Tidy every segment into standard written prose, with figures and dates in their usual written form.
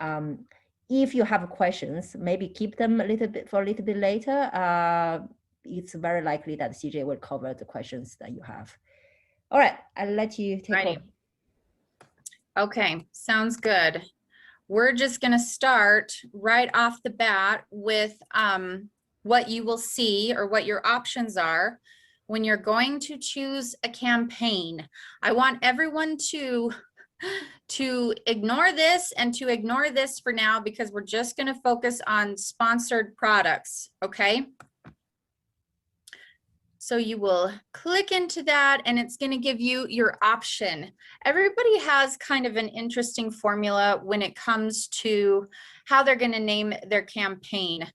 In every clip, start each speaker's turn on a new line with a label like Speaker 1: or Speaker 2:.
Speaker 1: If you have questions, maybe keep them a little bit later. It's very likely that CJ will cover the questions that you have. All right, I'll let you take over.
Speaker 2: Okay, sounds good. We're just going to start right off the bat with what you will see or what your options are when you're going to choose a campaign. I want everyone to ignore this and to ignore this for now, because we're just going to focus on sponsored products. Okay. So you will click into that and it's going to give you your option. Everybody has kind of an interesting formula when it comes to how they're going to name their campaign.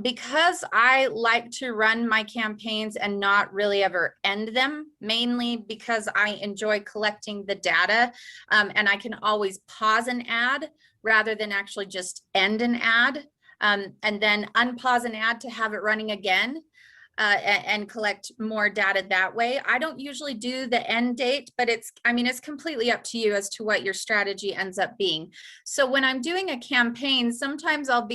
Speaker 2: Because I like to run my campaigns and not really ever end them, mainly because I enjoy collecting the data, and I can always pause an ad rather than actually just end an ad, and then unpause an ad to have it running again. And collect more data that way. I don't usually do the end date, but it's completely up to you as to what your strategy ends up being. So when I'm doing a campaign, sometimes I'll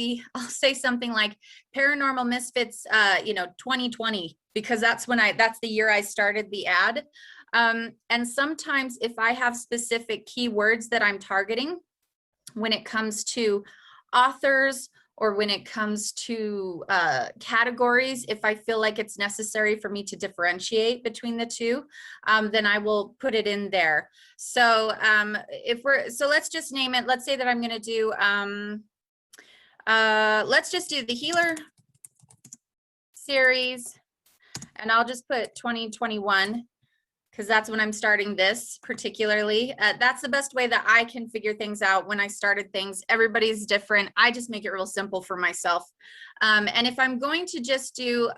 Speaker 2: say something like Paranormal Misfits, 2020, because that's the year I started the ad. And sometimes if I have specific keywords that I'm targeting, when it comes to authors, or when it comes to categories, if I feel like it's necessary for me to differentiate between the two, then I will put it in there. So let's just name it. Let's say that I'm going to do, let's just do the Healer series, and I'll just put 2021. Because that's when I'm starting this particularly. That's the best way that I can figure things out when I started things. Everybody's different. I just make it real simple for myself. And if I'm going to just do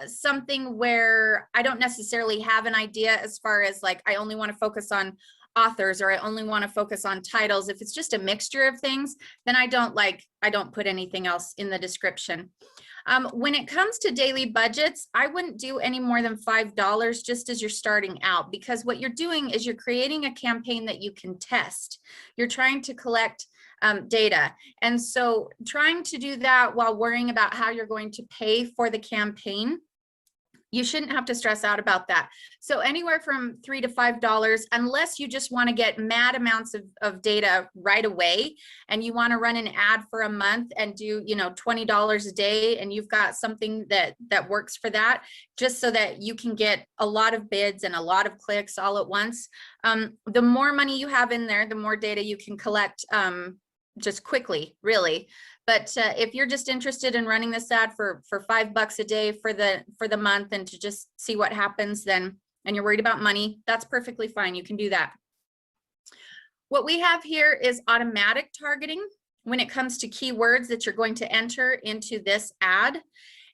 Speaker 2: something where I don't necessarily have an idea as far as like, I only want to focus on authors or I only want to focus on titles, if it's just a mixture of things, then I don't put anything else in the description. When it comes to daily budgets, I wouldn't do any more than $5 just as you're starting out, because what you're doing is you're creating a campaign that you can test. You're trying to collect data. And so trying to do that while worrying about how you're going to pay for the campaign, you shouldn't have to stress out about that. So anywhere from $3 to $5, unless you just want to get mad amounts of data right away, and you want to run an ad for a month and do, $20 a day, and you've got something that works for that, just so that you can get a lot of bids and a lot of clicks all at once. The more money you have in there, the more data you can collect just quickly, really. But if you're just interested in running this ad for $5 a day for the month and to just see what happens, then, and you're worried about money, that's perfectly fine. You can do that. What we have here is automatic targeting when it comes to keywords that you're going to enter into this ad.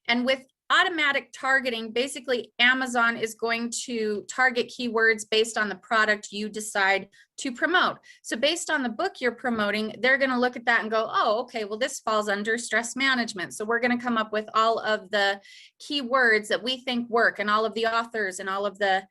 Speaker 2: And with automatic targeting, basically Amazon is going to target keywords based on the product you decide to promote. So based on the book you're promoting, they're going to look at that and go, oh, okay, well, this falls under stress management. So we're going to come up with all of the keywords that we think work, and all of the authors and all of the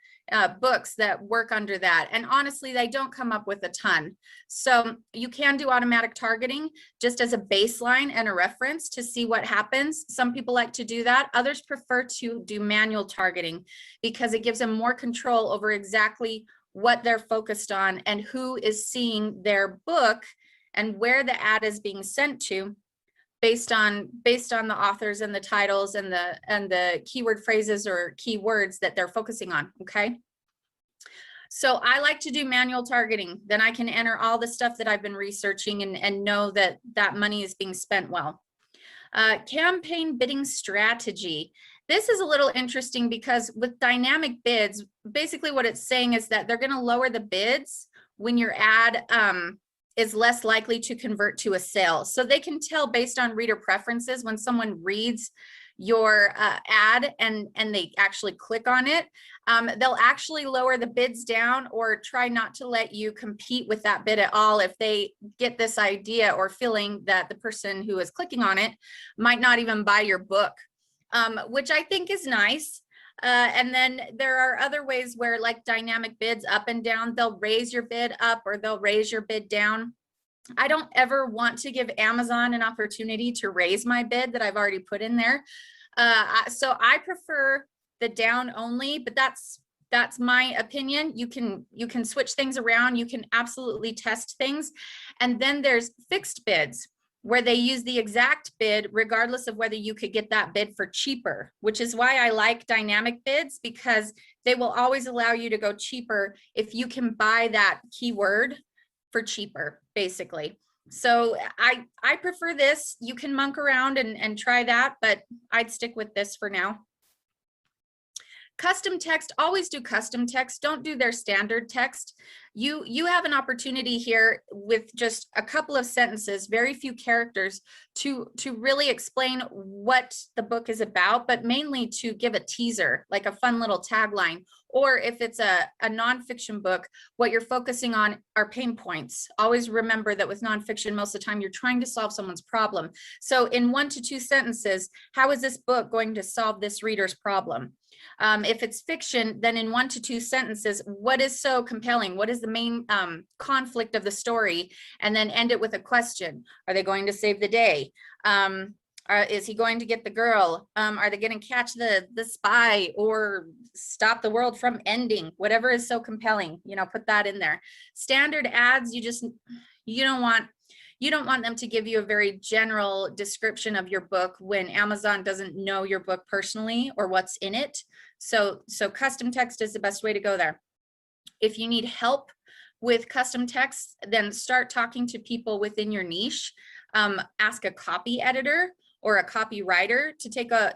Speaker 2: books that work under that. And honestly, they don't come up with a ton. So you can do automatic targeting just as a baseline and a reference to see what happens. Some people like to do that. Others prefer to do manual targeting because it gives them more control over exactly what they're focused on and who is seeing their book and where the ad is being sent to, based on the authors and the titles and the keyword phrases or keywords that they're focusing on. Okay. So I like to do manual targeting. Then I can enter all the stuff that I've been researching and know that that money is being spent well. Campaign bidding strategy. This is a little interesting because with dynamic bids, basically what it's saying is that they're going to lower the bids when your ad is less likely to convert to a sale. So they can tell based on reader preferences when someone reads your ad and they actually click on it, they'll actually lower the bids down or try not to let you compete with that bid at all if they get this idea or feeling that the person who is clicking on it might not even buy your book, which I think is nice. And then there are other ways where, like dynamic bids up and down, they'll raise your bid up or they'll raise your bid down. I don't ever want to give Amazon an opportunity to raise my bid that I've already put in there. So I prefer the down only, but that's my opinion. You can switch things around. You can absolutely test things. And then there's fixed bids, where they use the exact bid regardless of whether you could get that bid for cheaper, which is why I like dynamic bids, because they will always allow you to go cheaper if you can buy that keyword for cheaper, basically. So I prefer this. You can monk around and try that, but I'd stick with this for now. Custom text, always do custom text. Don't do their standard text. You have an opportunity here with just a couple of sentences, very few characters, to really explain what the book is about, but mainly to give a teaser, like a fun little tagline. Or if it's a nonfiction book, what you're focusing on are pain points. Always remember that with nonfiction, most of the time you're trying to solve someone's problem. So in 1 to 2 sentences, how is this book going to solve this reader's problem? If it's fiction, then in 1 to 2 sentences, what is so compelling? What is the main conflict of the story? And then end it with a question. Are they going to save the day? Is he going to get the girl? Are they going to catch the spy or stop the world from ending? Whatever is so compelling, put that in there. Standard ads, you don't want them to give you a very general description of your book when Amazon doesn't know your book personally or what's in it. So custom text is the best way to go there. If you need help with custom text, then start talking to people within your niche. Ask a copy editor or a copywriter to take a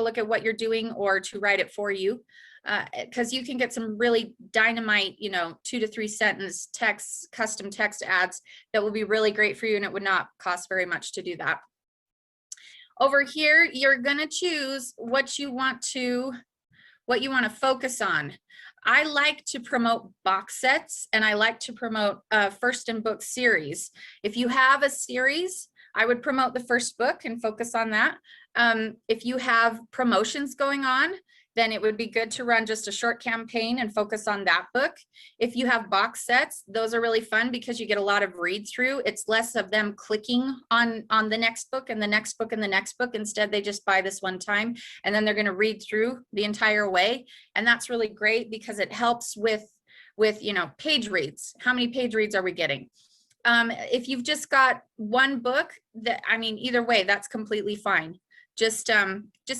Speaker 2: look at what you're doing or to write it for you. Because you can get some really dynamite, 2 to 3 sentence text, custom text ads that will be really great for you, and it would not cost very much to do that. Over here, you're gonna choose what you want to focus on. I like to promote box sets, and I like to promote first in book series. If you have a series, I would promote the first book and focus on that. If you have promotions going on, then it would be good to run just a short campaign and focus on that book. If you have box sets, those are really fun because you get a lot of read through. It's less of them clicking on the next book and the next book and the next book. Instead, they just buy this one time and then they're going to read through the entire way. And that's really great because it helps with page reads. How many page reads are we getting? If you've just got one book, either way, that's completely fine. Just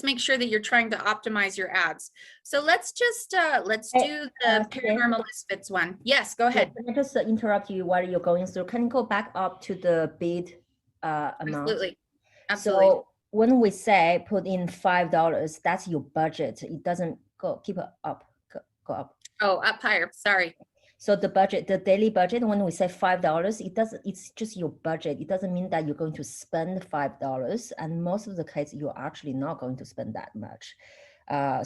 Speaker 2: make sure that you're trying to optimize your ads. So let's do the Paranormal Misfits one. Yes, go ahead.
Speaker 1: Can I just interrupt you while you're going through? Can you go back up to the bid amount?
Speaker 2: Absolutely.
Speaker 1: So when we say put in $5, that's your budget. It doesn't keep it up, go up.
Speaker 2: Oh, up higher. Sorry.
Speaker 1: So the budget, the daily budget, when we say $5, it's just your budget. It doesn't mean that you're going to spend $5. And most of the cases, you're actually not going to spend that much. I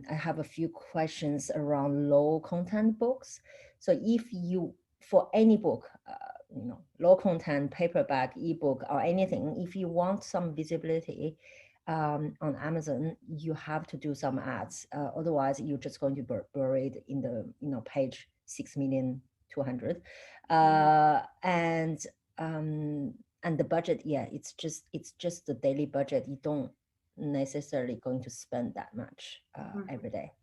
Speaker 1: have a few questions around low content books. So if you, for any book, low content, paperback, ebook, or anything, if you want some visibility, on Amazon, you have to do some ads. Otherwise, you're just going to be buried in the page 6,200,000. And the budget, it's just the daily budget. You don't necessarily going to spend that much every day.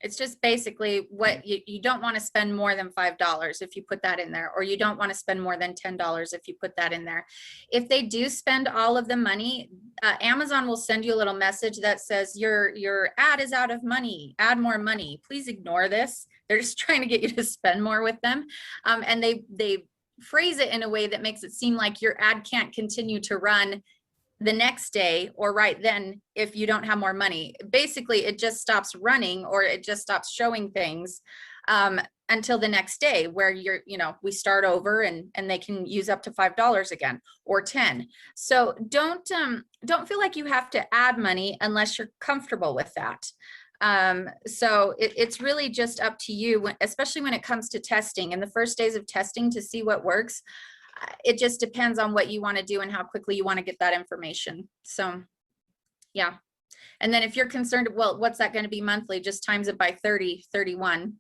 Speaker 2: It's just basically what you don't want to spend more than $5 if you put that in there, or you don't want to spend more than $10 if you put that in there. If they do spend all of the money, Amazon will send you a little message that says your ad is out of money, add more money. Please ignore this. They're just trying to get you to spend more with them. And they phrase it in a way that makes it seem like your ad can't continue to run the next day or right then if you don't have more money. Basically, it just stops running, or it just stops showing things until the next day, where we start over and they can use up to $5 again or 10. So don't feel like you have to add money unless you're comfortable with that. So it's really just up to you, especially when it comes to testing in the first days of testing to see what works. It just depends on what you want to do and how quickly you want to get that information. So yeah. And then if you're concerned, well, what's that going to be monthly? Just times it by 30, 31,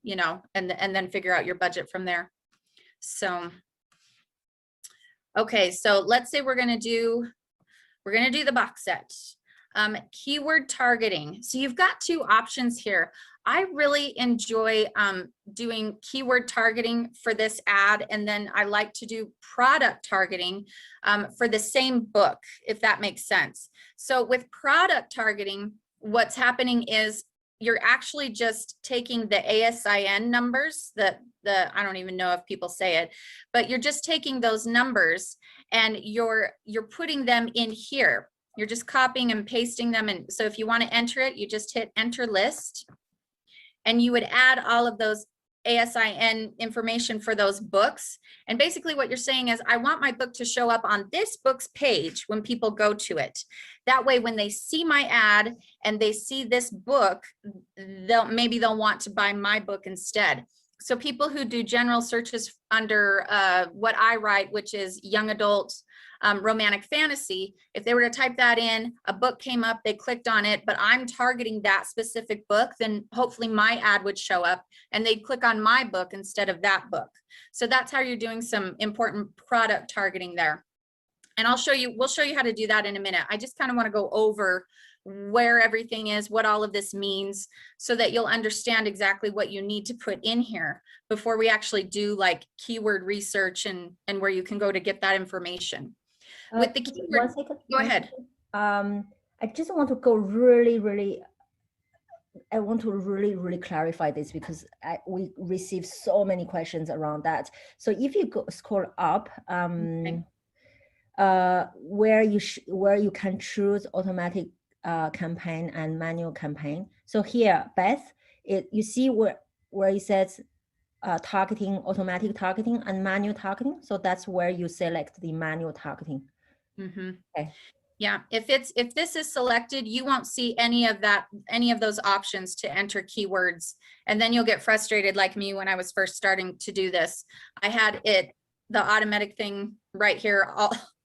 Speaker 2: and then figure out your budget from there. So Okay, so let's say we're gonna do the box set. Keyword targeting. So you've got two options here. I really enjoy doing keyword targeting for this ad, and then I like to do product targeting for the same book, if that makes sense. So with product targeting, what's happening is you're actually just taking the ASIN numbers, I don't even know if people say it, but you're just taking those numbers and you're putting them in here. You're just copying and pasting them. And so if you want to enter it, you just hit enter list, and you would add all of those ASIN information for those books. And basically what you're saying is, I want my book to show up on this book's page when people go to it. That way, when they see my ad and they see this book, maybe they'll want to buy my book instead. So people who do general searches under what I write, which is young adult romantic fantasy, if they were to type that in, a book came up, they clicked on it, but I'm targeting that specific book, then hopefully my ad would show up and they'd click on my book instead of that book. So that's how you're doing some important product targeting there. And we'll show you how to do that in a minute. I just kind of want to go over where everything is, what all of this means, so that you'll understand exactly what you need to put in here before we actually do like keyword research and where you can go to get that information. With the keyword, go ahead.
Speaker 1: I just want to go really clarify this, because we receive so many questions around that. So if you go scroll up, okay, where you can choose automatic campaign and manual campaign. So here, Beth, you see where it says targeting, automatic targeting and manual targeting. So that's where you select the manual targeting.
Speaker 2: Mm-hmm.
Speaker 1: Okay.
Speaker 2: Yeah, if this is selected, you won't see any of those options to enter keywords, and then you'll get frustrated like me when I was first starting to do this. I had the automatic thing right here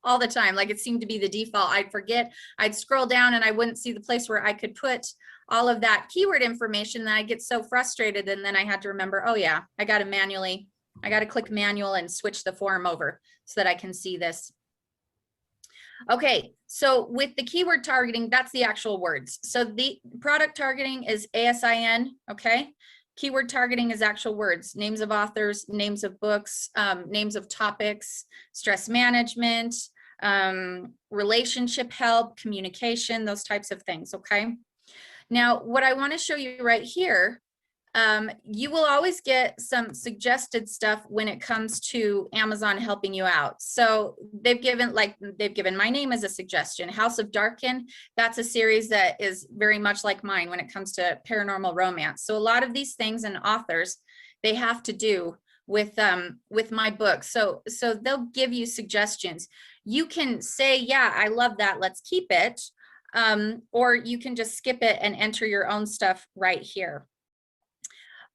Speaker 2: all the time, like it seemed to be the default. I'd forget, I'd scroll down and I wouldn't see the place where I could put all of that keyword information, and I get so frustrated, and then I had to remember, oh yeah, I got to click manual and switch the form over so that I can see this. Okay, so with the keyword targeting, that's the actual words. So the product targeting is ASIN, okay? Keyword targeting is actual words, names of authors, names of books, names of topics, stress management, relationship help, communication, those types of things, okay? Now, what I want to show you right here, you will always get some suggested stuff when it comes to Amazon helping you out. So they've given my name as a suggestion. House of Darken, that's a series that is very much like mine when it comes to paranormal romance. So a lot of these things and authors, they have to do with my book. So they'll give you suggestions. You can say, yeah, I love that, let's keep it. Or you can just skip it and enter your own stuff right here.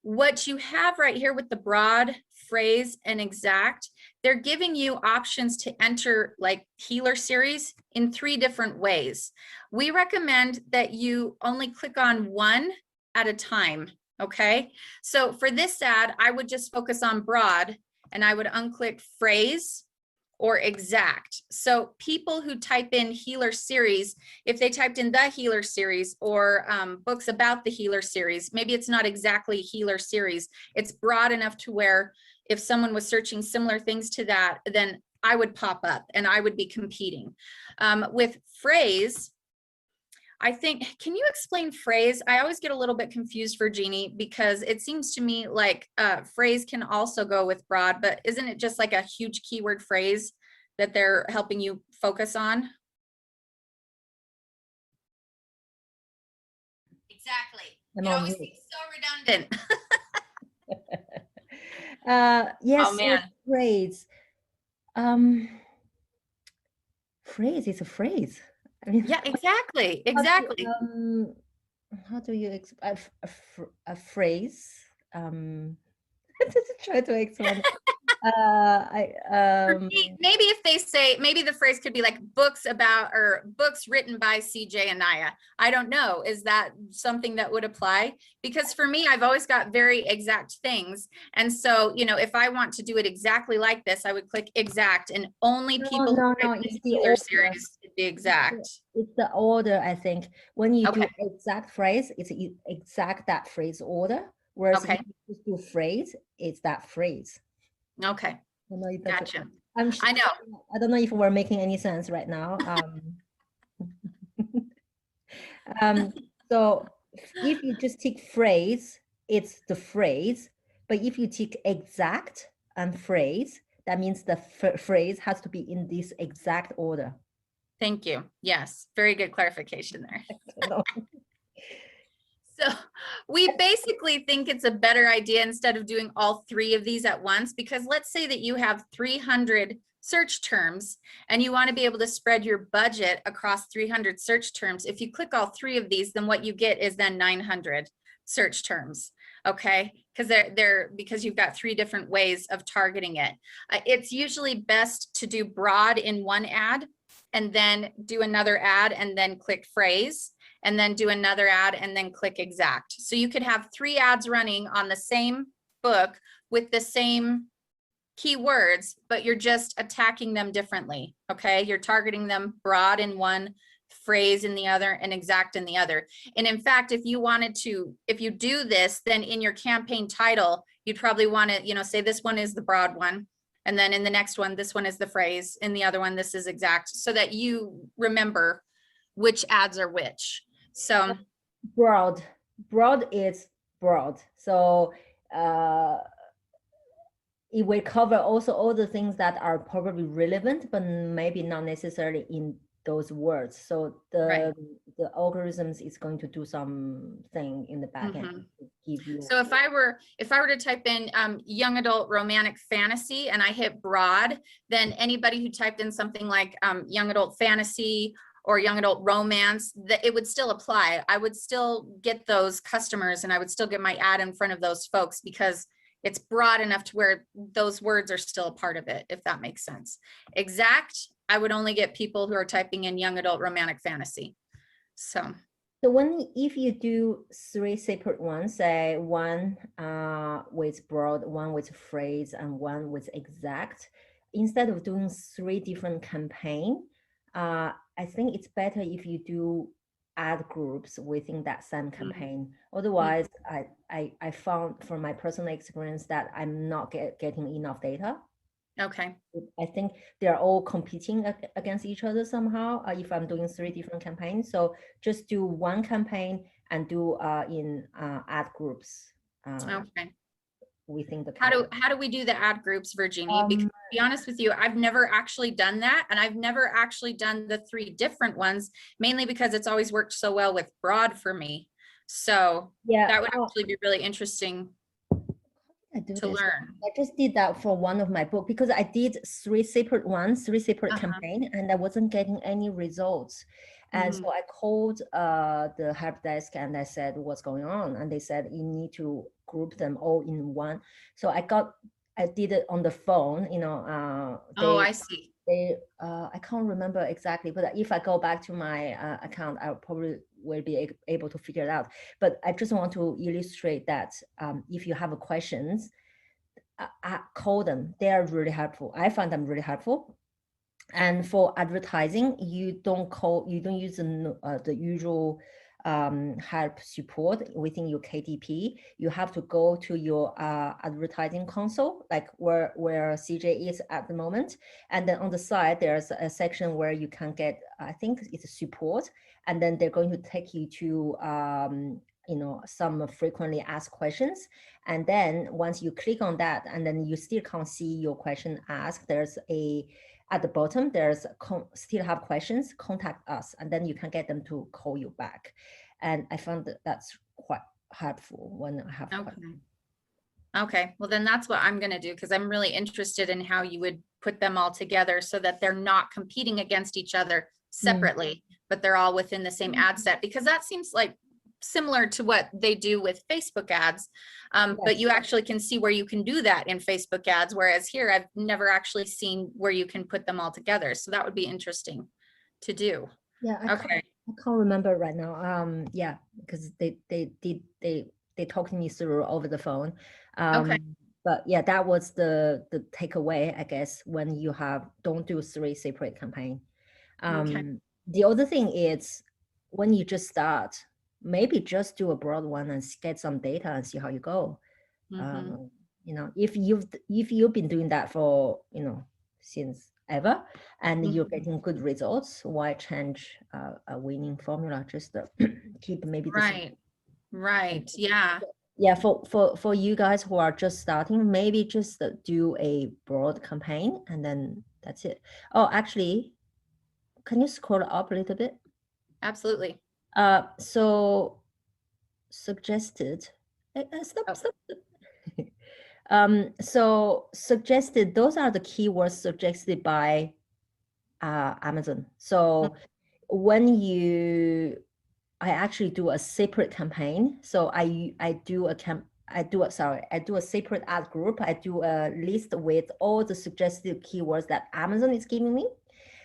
Speaker 2: What you have right here with the broad, phrase, and exact, they're giving you options to enter like healer series in 3 different ways. We recommend that you only click on one at a time, okay? So for this ad, I would just focus on broad, and I would unclick phrase or exact. So people who type in healer series, if they typed in the healer series or books about the healer series, maybe it's not exactly healer series. It's broad enough to where if someone was searching similar things to that, then I would pop up and I would be competing. With phrase, I think, can you explain phrase? I always get a little bit confused, Virginie, because it seems to me like phrase can also go with broad, but isn't it just like a huge keyword phrase that they're helping you focus on? Exactly. It always seems so redundant.
Speaker 1: Yes,
Speaker 2: oh man.
Speaker 1: Phrase. Phrase is a phrase. I mean,
Speaker 2: yeah, exactly.
Speaker 1: How do you explain a phrase? Let's try to explain.
Speaker 2: For me, maybe if they say, maybe the phrase could be like books about, or books written by CJ and Naya. I don't know. Is that something that would apply? Because for me, I've always got very exact things. And so, you know, if I want to do it exactly like this, I would click exact, and only people who
Speaker 1: No,
Speaker 2: write
Speaker 1: it's
Speaker 2: in
Speaker 1: the
Speaker 2: Taylor
Speaker 1: order.
Speaker 2: series would be exact.
Speaker 1: It's the order, I think. When you do
Speaker 2: Okay.
Speaker 1: exact phrase, it's exact that phrase order. Whereas
Speaker 2: Okay.
Speaker 1: if you just do phrase, it's that phrase.
Speaker 2: Okay.
Speaker 1: I don't know if that's
Speaker 2: Gotcha.
Speaker 1: okay.
Speaker 2: I know.
Speaker 1: I don't know if we're making any sense right now. So if you just take phrase, it's the phrase. But if you take exact and phrase, that means the phrase has to be in this exact order.
Speaker 2: Thank you. Yes. Very good clarification there. So we basically think it's a better idea instead of doing all three of these at once, because let's say that you have 300 search terms and you want to be able to spread your budget across 300 search terms. If you click all three of these, then what you get is then 900 search terms. Okay, because because you've got three different ways of targeting it. It's usually best to do broad in one ad and then do another ad and then click phrase, and then do another ad and then click exact. So you could have 3 ads running on the same book with the same keywords, but you're just attacking them differently. Okay, you're targeting them broad in one, phrase in the other, and exact in the other. And in fact, if you wanted to, if you do this, then in your campaign title, you'd probably want to, you know, say this one is the broad one, and then in the next one, this one is the phrase, in the other one, this is exact, so that you remember which ads are which. So
Speaker 1: broad is broad. So it will cover also all the things that are probably relevant, but maybe not necessarily in those words. So the algorithms is going to do something in the back end to give you.
Speaker 2: So if I were to type in young adult romantic fantasy and I hit broad, then anybody who typed in something like young adult fantasy or young adult romance, that it would still apply. I would still get those customers and I would still get my ad in front of those folks, because it's broad enough to where those words are still a part of it, if that makes sense. Exact, I would only get people who are typing in young adult romantic fantasy. So
Speaker 1: if you do 3 separate ones, say one with broad, one with phrase, and one with exact, instead of doing 3 different campaign, I think it's better if you do ad groups within that same campaign. Otherwise, I found from my personal experience that I'm not getting enough data.
Speaker 2: Okay.
Speaker 1: I think they're all competing against each other somehow if I'm doing 3 different campaigns. So just do one campaign and do in ad groups.
Speaker 2: Okay.
Speaker 1: Within the
Speaker 2: how do we do the ad groups, Virginie? Because to be honest with you, I've never actually done that, and I've never actually done the 3 different ones, mainly because it's always worked so well with broad for me. So yeah, that would actually be really interesting to learn.
Speaker 1: I just did that for one of my books because I did 3 separate ones, 3 separate campaign, and I wasn't getting any results. And so I called the help desk and I said, what's going on? And they said, you need to group them all in one. So I did it on the phone, you know.
Speaker 2: I see.
Speaker 1: I can't remember exactly, but if I go back to my account, I probably will be able to figure it out. But I just want to illustrate that if you have questions, call them. They are really helpful. I find them really helpful. And for advertising, you don't use the usual help support within your KDP. You have to go to your advertising console, like where CJ is at the moment. And then on the side, there's a section where you can get, I think it's support. And then they're going to take you to, you know, some frequently asked questions. And then once you click on that, and then you still can't see your question asked, there's at the bottom, there's still have questions, contact us, and then you can get them to call you back. And I found that that's quite helpful when I have questions.
Speaker 2: Okay, well then that's what I'm going to do, because I'm really interested in how you would put them all together so that they're not competing against each other separately, but they're all within the same ad set, because that seems like similar to what they do with Facebook ads. But you actually can see where you can do that in Facebook ads. Whereas here, I've never actually seen where you can put them all together. So that would be interesting to do.
Speaker 1: Yeah,
Speaker 2: Okay.
Speaker 1: I can't remember right now. Yeah, because they talked me through over the phone.
Speaker 2: Okay.
Speaker 1: But yeah, that was the takeaway, I guess, when you don't do 3 separate campaign.
Speaker 2: Okay.
Speaker 1: The other thing is when you just start, maybe just do a broad one and get some data and see how you go.
Speaker 2: Mhm.
Speaker 1: You know, if you've been doing that for, you know, since ever, and you're
Speaker 2: Mhm.
Speaker 1: getting good results, why change a winning formula? Just keep maybe the same.
Speaker 2: Right. Right. Yeah.
Speaker 1: Yeah, for you guys who are just starting, maybe just do a broad campaign and then that's it. Oh, actually, can you scroll up a little bit?
Speaker 2: Absolutely.
Speaker 1: So suggested. Stop,
Speaker 2: Oh,
Speaker 1: stop. So suggested, those are the keywords suggested by Amazon. So when I actually do a separate campaign. So I do a separate ad group. I do a list with all the suggested keywords that Amazon is giving me.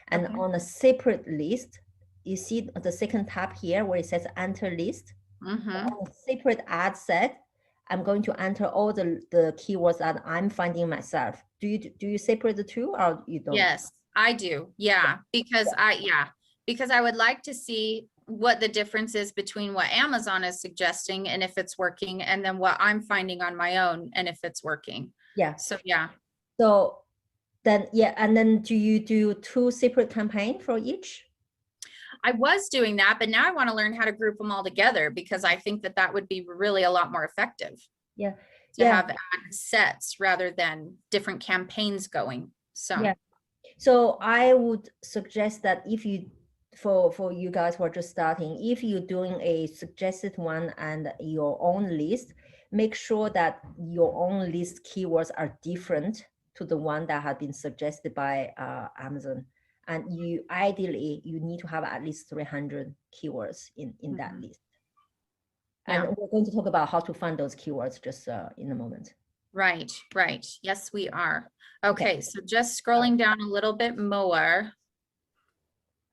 Speaker 1: And
Speaker 2: okay.
Speaker 1: on a separate list, you see the second tab here where it says enter list.
Speaker 2: Mm-hmm.
Speaker 1: On a separate ad set, I'm going to enter all the keywords that I'm finding myself. Do you separate the two or you don't?
Speaker 2: Yes, I do. Yeah, because I would like to see what the difference is between what Amazon is suggesting and if it's working, and then what I'm finding on my own and if it's working.
Speaker 1: Yeah.
Speaker 2: So yeah,
Speaker 1: So then, yeah, and then do you do 2 separate campaign for each?
Speaker 2: I was doing that, but now I want to learn how to group them all together because I think that that would be really a lot more effective
Speaker 1: Yeah.
Speaker 2: to
Speaker 1: Yeah.
Speaker 2: have ad sets rather than different campaigns going. So
Speaker 1: Yeah. So I would suggest that if you, for you guys who are just starting, if you're doing a suggested one and your own list, make sure that your own list keywords are different to the one that had been suggested by Amazon. And you ideally, you need to have at least 300 keywords in that list. And
Speaker 2: yeah.
Speaker 1: we're going to talk about how to find those keywords just in a moment.
Speaker 2: Right, right. Yes, we are. Okay, so just scrolling down a little bit more.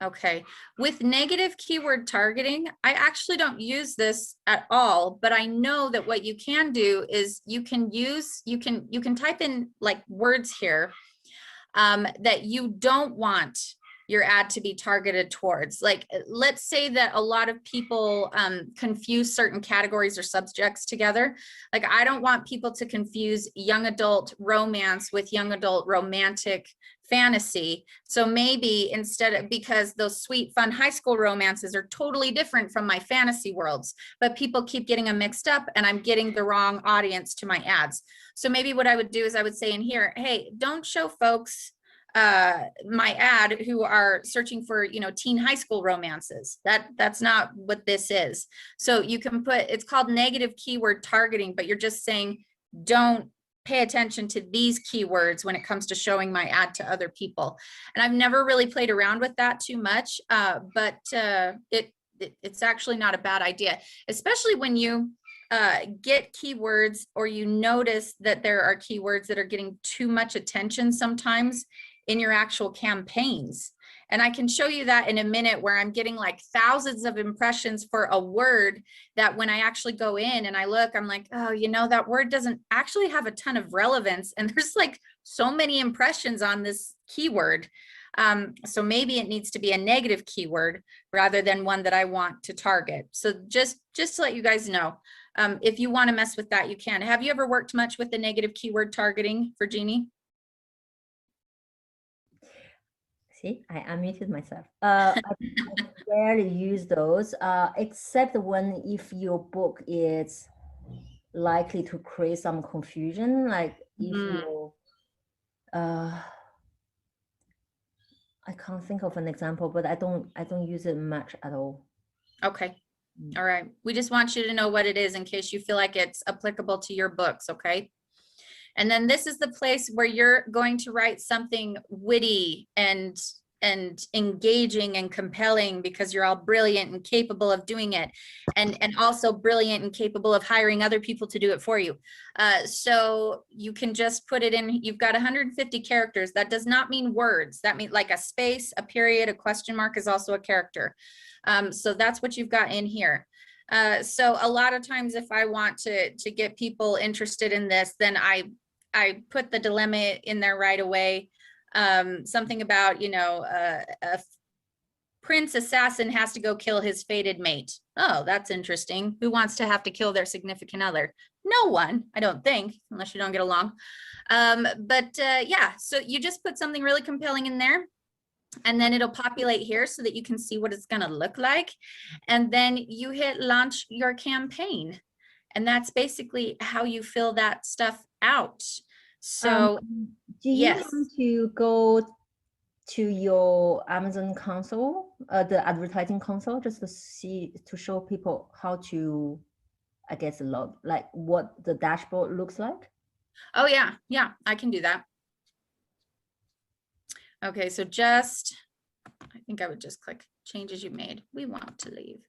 Speaker 2: Okay, with negative keyword targeting, I actually don't use this at all, but I know that what you can do is you can type in like words here that you don't want your ad to be targeted towards. Like, let's say that a lot of people confuse certain categories or subjects together. Like, I don't want people to confuse young adult romance with young adult romantic fantasy. So maybe instead of, because those sweet, fun high school romances are totally different from my fantasy worlds, but people keep getting them mixed up and I'm getting the wrong audience to my ads. So maybe what I would do is I would say in here, hey, don't show folks my ad who are searching for, you know, teen high school romances. That's not what this is. So you can put, it's called negative keyword targeting, but you're just saying, don't pay attention to these keywords when it comes to showing my ad to other people. And I've never really played around with that too much, but it's actually not a bad idea, especially when you get keywords or you notice that there are keywords that are getting too much attention sometimes in your actual campaigns. And I can show you that in a minute where I'm getting like thousands of impressions for a word that when I actually go in and I look, I'm like, oh, you know, that word doesn't actually have a ton of relevance. And there's like so many impressions on this keyword. So maybe it needs to be a negative keyword rather than one that I want to target. So just to let you guys know, if you want to mess with that, you can. Have you ever worked much with the negative keyword targeting, Virginie?
Speaker 1: See, I unmuted myself. I rarely use those, except when if your book is likely to create some confusion, like if you, I can't think of an example, but I don't use it much at all.
Speaker 2: Okay. All right. We just want you to know what it is in case you feel like it's applicable to your books. Okay. And then this is the place where you're going to write something witty and and engaging and compelling because you're all brilliant and capable of doing it, and also brilliant and capable of hiring other people to do it for you. So you can just put it in. You've got 150 characters. That does not mean words. That means like a space, a period, a question mark is also a character. So that's what you've got in here. So a lot of times if I want to get people interested in this, then I put the dilemma in there right away. Something about, you know, a prince assassin has to go kill his fated mate. Oh, that's interesting. Who wants to have to kill their significant other? No one, I don't think, unless you don't get along. Yeah, so you just put something really compelling in there, and then it'll populate here so that you can see what it's going to look like. And then you hit launch your campaign. And that's basically how you fill that stuff out. So
Speaker 1: do you
Speaker 2: yes.
Speaker 1: want to go to your Amazon console, the advertising console, just to show people how to, I guess, like what the dashboard looks like?
Speaker 2: Oh yeah, yeah, I can do that. Okay, so I think I would just click changes you made. We want to leave.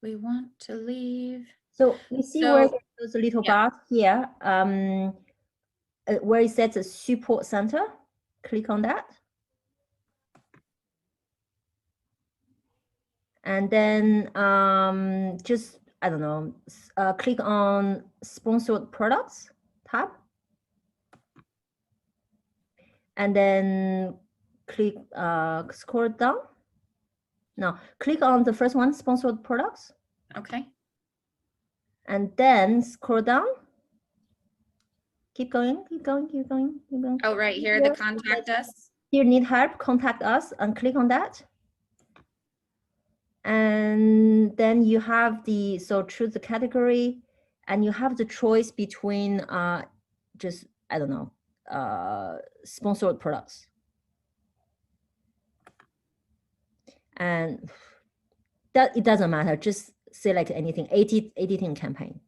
Speaker 2: We want to leave.
Speaker 1: So you see where those little bars here, where it says a support center, click on that. And then just, I don't know, click on sponsored products tab. And then click, scroll down. No, click on the first one, sponsored products.
Speaker 2: Okay.
Speaker 1: And then scroll down. Keep going, keep going, keep going, keep going.
Speaker 2: Oh, right here, the contact us.
Speaker 1: Here, need help, contact us, and click on that. And then you have so choose the category, and you have the choice between just, I don't know, sponsored products. And that it doesn't matter, just select anything, editing campaign.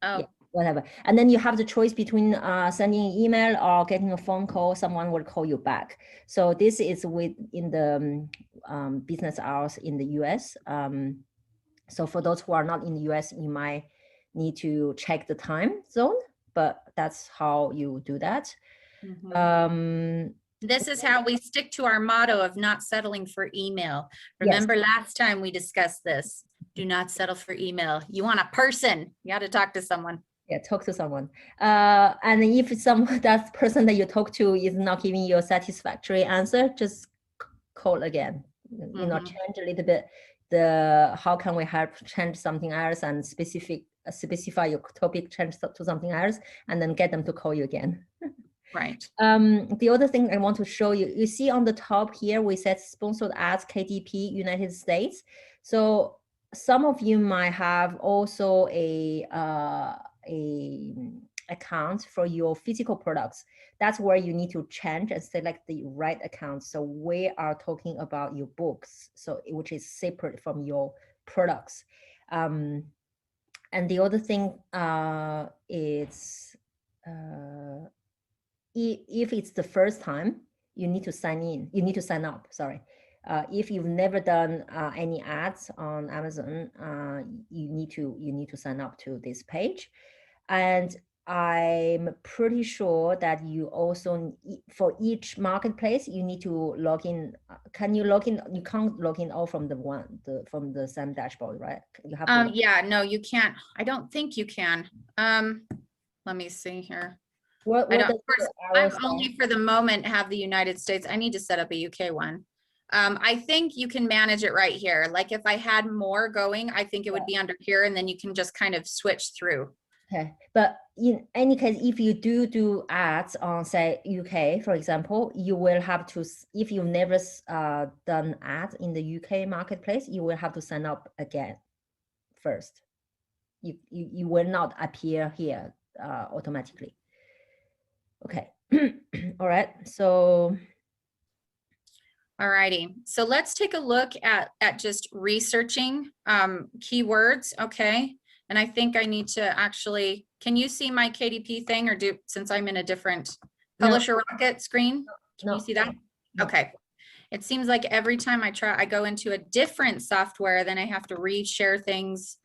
Speaker 2: Oh.
Speaker 1: Yeah, whatever. And then you have the choice between sending an email or getting a phone call. Someone will call you back. So this is in the business hours in the US. So for those who are not in the US, you might need to check the time zone, but that's how you do that.
Speaker 2: Mm-hmm. This is how we stick to our motto of not settling for email. Remember last time we discussed this, do not settle for email. You want a person, you got to talk to someone.
Speaker 1: Yeah, talk to someone. And if that person that you talk to is not giving you a satisfactory answer, just call again. You know, change a little bit how can we help, change something else, and specify your topic, change to something else, and then get them to call you again.
Speaker 2: Right.
Speaker 1: The other thing I want to show you, you see on the top here, we said sponsored ads, KDP, United States. So some of you might have also a account for your physical products. That's where you need to change and select the right account. So we are talking about your books, so which is separate from your products. And the other thing is, if it's the first time, you need to sign up, sorry. If you've never done any ads on Amazon, you need to sign up to this page. And I'm pretty sure that you also, for each marketplace, you need to log in. Can you log in? You can't log in all from from the same dashboard, right? You have
Speaker 2: yeah, no, you can't. I don't think you can. Let me see here. I'm only for the moment have the United States. I need to set up a UK one. I think you can manage it right here. Like if I had more going, I think it would be under here, and then you can just kind of switch through.
Speaker 1: Okay, but in any case, if you do ads on, say, UK, for example, you will have to, if you've never done ads in the UK marketplace, you will have to sign up again first. You will not appear here automatically. Okay. All right. So.
Speaker 2: All righty. So let's take a look at just researching keywords. Okay. And I think I need to actually, can you see my KDP thing, or since I'm in a different Publisher Rocket screen? Can you see that?
Speaker 1: No.
Speaker 2: Okay. It seems like every time I go into a different software, then I have to reshare things.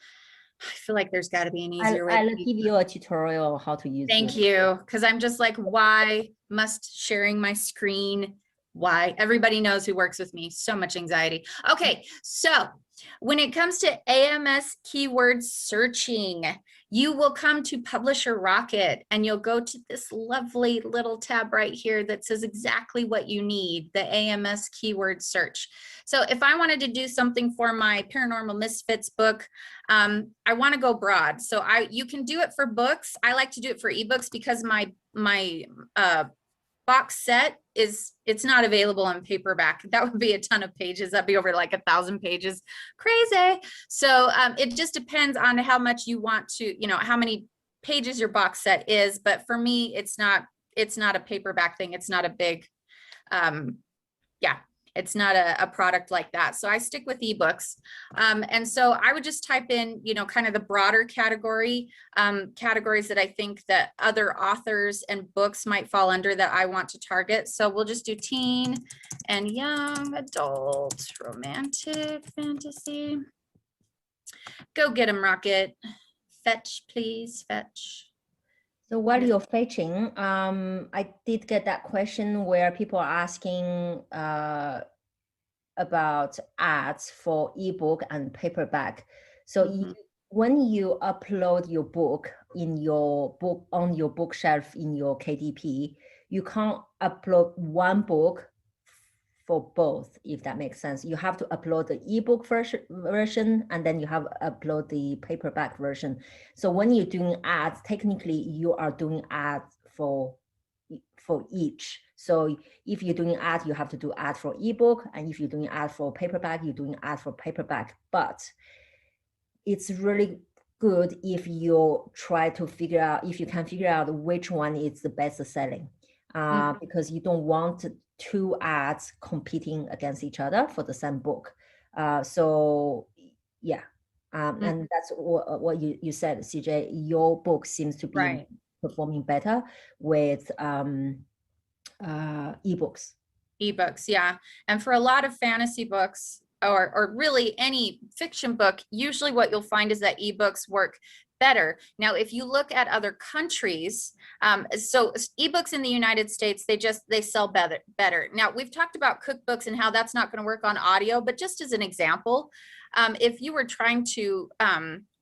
Speaker 2: I feel like there's got to be an easier way.
Speaker 1: I'll give you a tutorial on how to use it.
Speaker 2: Thank you. Because I'm just like, why must sharing my screen? Why? Everybody knows who works with me. So much anxiety. Okay. So when it comes to AMS keyword searching, you will come to Publisher Rocket and you'll go to this lovely little tab right here that says exactly what you need, the AMS keyword search. So if I wanted to do something for my Paranormal Misfits book, I want to go broad. So you can do it for books. I like to do it for ebooks because my box set it's not available in paperback. That would be a ton of pages. That'd be over like 1,000 pages. Crazy. So it just depends on how much you want to, how many pages your box set is. But for me, it's not a paperback thing. It's not a big, it's not a product like that. So I stick with ebooks. And so I would just type in, kind of the broader categories that I think that other authors and books might fall under that I want to target. So we'll just do teen and young adult romantic fantasy. Go get them, Rocket. Fetch, please, fetch.
Speaker 1: So while you're fetching, I did get that question where people are asking about ads for ebook and paperback. So when you upload your book on your bookshelf in your KDP, you can't upload one book for both, if that makes sense. You have to upload the ebook version and then you have to upload the paperback version. So when you're doing ads, technically you are doing ads for each. So if you're doing ads, you have to do ad for ebook, and if you're doing ad for paperback, you're doing ad for paperback. But it's really good if you try to figure out, if you can figure out which one is the best selling, because you don't want two ads competing against each other for the same book. So yeah, and that's what you said, CJ. Your book seems to be performing better with ebooks.
Speaker 2: Ebooks, yeah. And for a lot of fantasy books or really any fiction book, usually what you'll find is that ebooks work better. Now, if you look at other countries, so ebooks in the United States, they sell better. Now, we've talked about cookbooks and how that's not going to work on audio, but just as an example, if you were trying to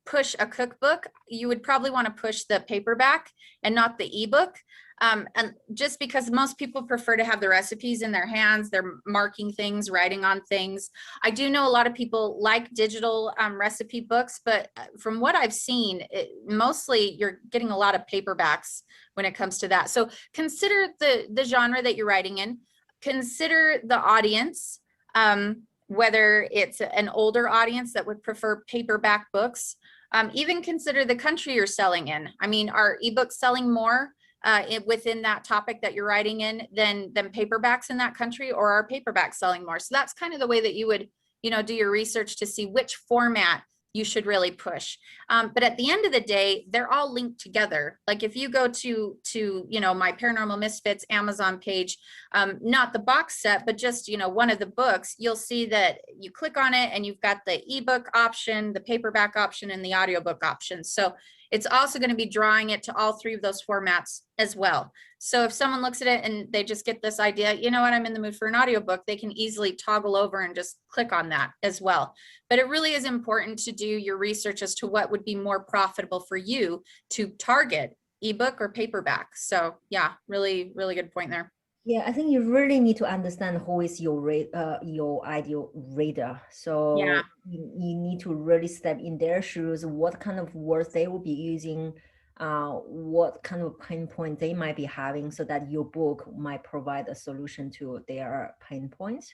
Speaker 2: push a cookbook, you would probably want to push the paperback and not the ebook. And just because most people prefer to have the recipes in their hands, they're marking things, writing on things. I do know a lot of people like digital recipe books, but from what I've seen, mostly you're getting a lot of paperbacks when it comes to that. So consider the genre that you're writing in, consider the audience, whether it's an older audience that would prefer paperback books, even consider the country you're selling in. I mean, are ebooks selling more within that topic that you're writing in than paperbacks in that country, or are paperbacks selling more? So that's kind of the way that you would, do your research to see which format you should really push. But at the end of the day, they're all linked together. Like if you go to my Paranormal Misfits Amazon page, not the box set, but just, one of the books, you'll see that you click on it and you've got the ebook option, the paperback option, and the audiobook option. So it's also going to be drawing it to all three of those formats as well. So if someone looks at it and they just get this idea, you know what, I'm in the mood for an audiobook, they can easily toggle over and just click on that as well. But it really is important to do your research as to what would be more profitable for you to target, ebook or paperback. So yeah, really, really good point there.
Speaker 1: Yeah, I think you really need to understand who is your ideal reader. So
Speaker 2: yeah,
Speaker 1: you need to really step in their shoes, what kind of words they will be using, what kind of pain point they might be having, so that your book might provide a solution to their pain points.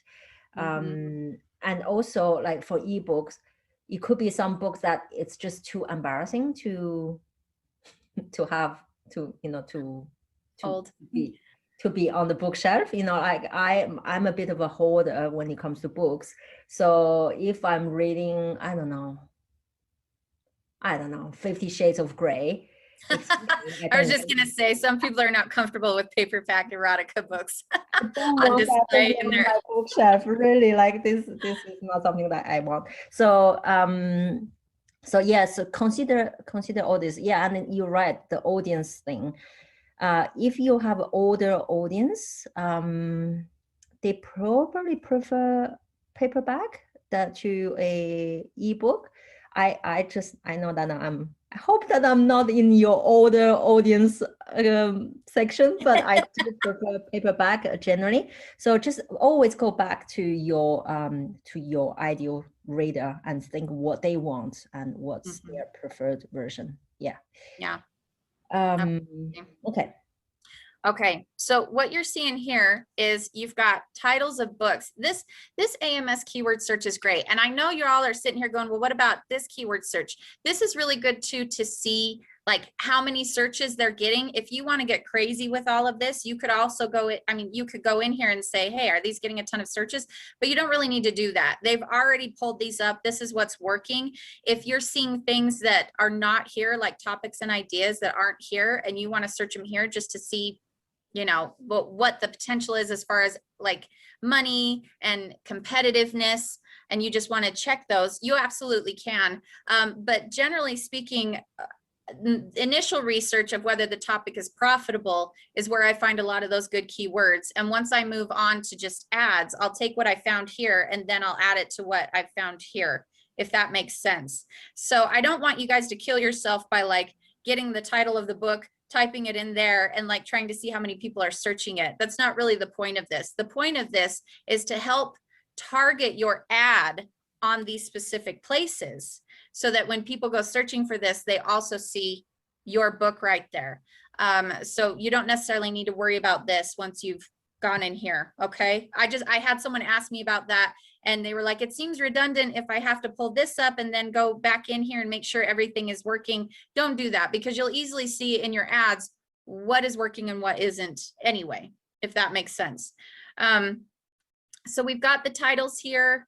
Speaker 1: And also, like for ebooks, it could be some books that it's just too embarrassing to have to be on the bookshelf. Like I'm a bit of a hoarder when it comes to books. So if I'm reading, I don't know, 50 Shades of Grey,
Speaker 2: I was just gonna say, some people are not comfortable with paperback erotica books
Speaker 1: I don't
Speaker 2: on
Speaker 1: want that
Speaker 2: display in
Speaker 1: on
Speaker 2: their.
Speaker 1: my bookshelf. Really, like this is not something that I want. So so yes, so consider all this. Yeah, and you're right, the audience thing. If you have older audience, they probably prefer paperback to a ebook. I know that I hope that I'm not in your older audience section, but I do prefer paperback generally. So just always go back to your ideal reader and think what they want and what's their preferred version. Yeah.
Speaker 2: Yeah.
Speaker 1: Okay.
Speaker 2: Okay, so what you're seeing here is you've got titles of books. This AMS keyword search is great. And I know you all are sitting here going, well, what about this keyword search? This is really good too, to see like how many searches they're getting. If you want to get crazy with all of this, you could also go, you could go in here and say, hey, are these getting a ton of searches? But you don't really need to do that. They've already pulled these up. This is what's working. If you're seeing things that are not here, like topics and ideas that aren't here, and you want to search them here just to see, you know, what the potential is as far as like money and competitiveness, and you just want to check those, you absolutely can. But generally speaking, initial research of whether the topic is profitable is where I find a lot of those good keywords. And once I move on to just ads, I'll take what I found here and then I'll add it to what I found here, if that makes sense. So I don't want you guys to kill yourself by like getting the title of the book, typing it in there and like trying to see how many people are searching it. That's not really the point of this. The point of this is to help target your ad on these specific places so that when people go searching for this, they also see your book right there. So you don't necessarily need to worry about this once you've gone in here. Okay. I had someone ask me about that and they were like, it seems redundant if I have to pull this up and then go back in here and make sure everything is working. Don't do that, because you'll easily see in your ads what is working and what isn't anyway, if that makes sense. So we've got the titles here.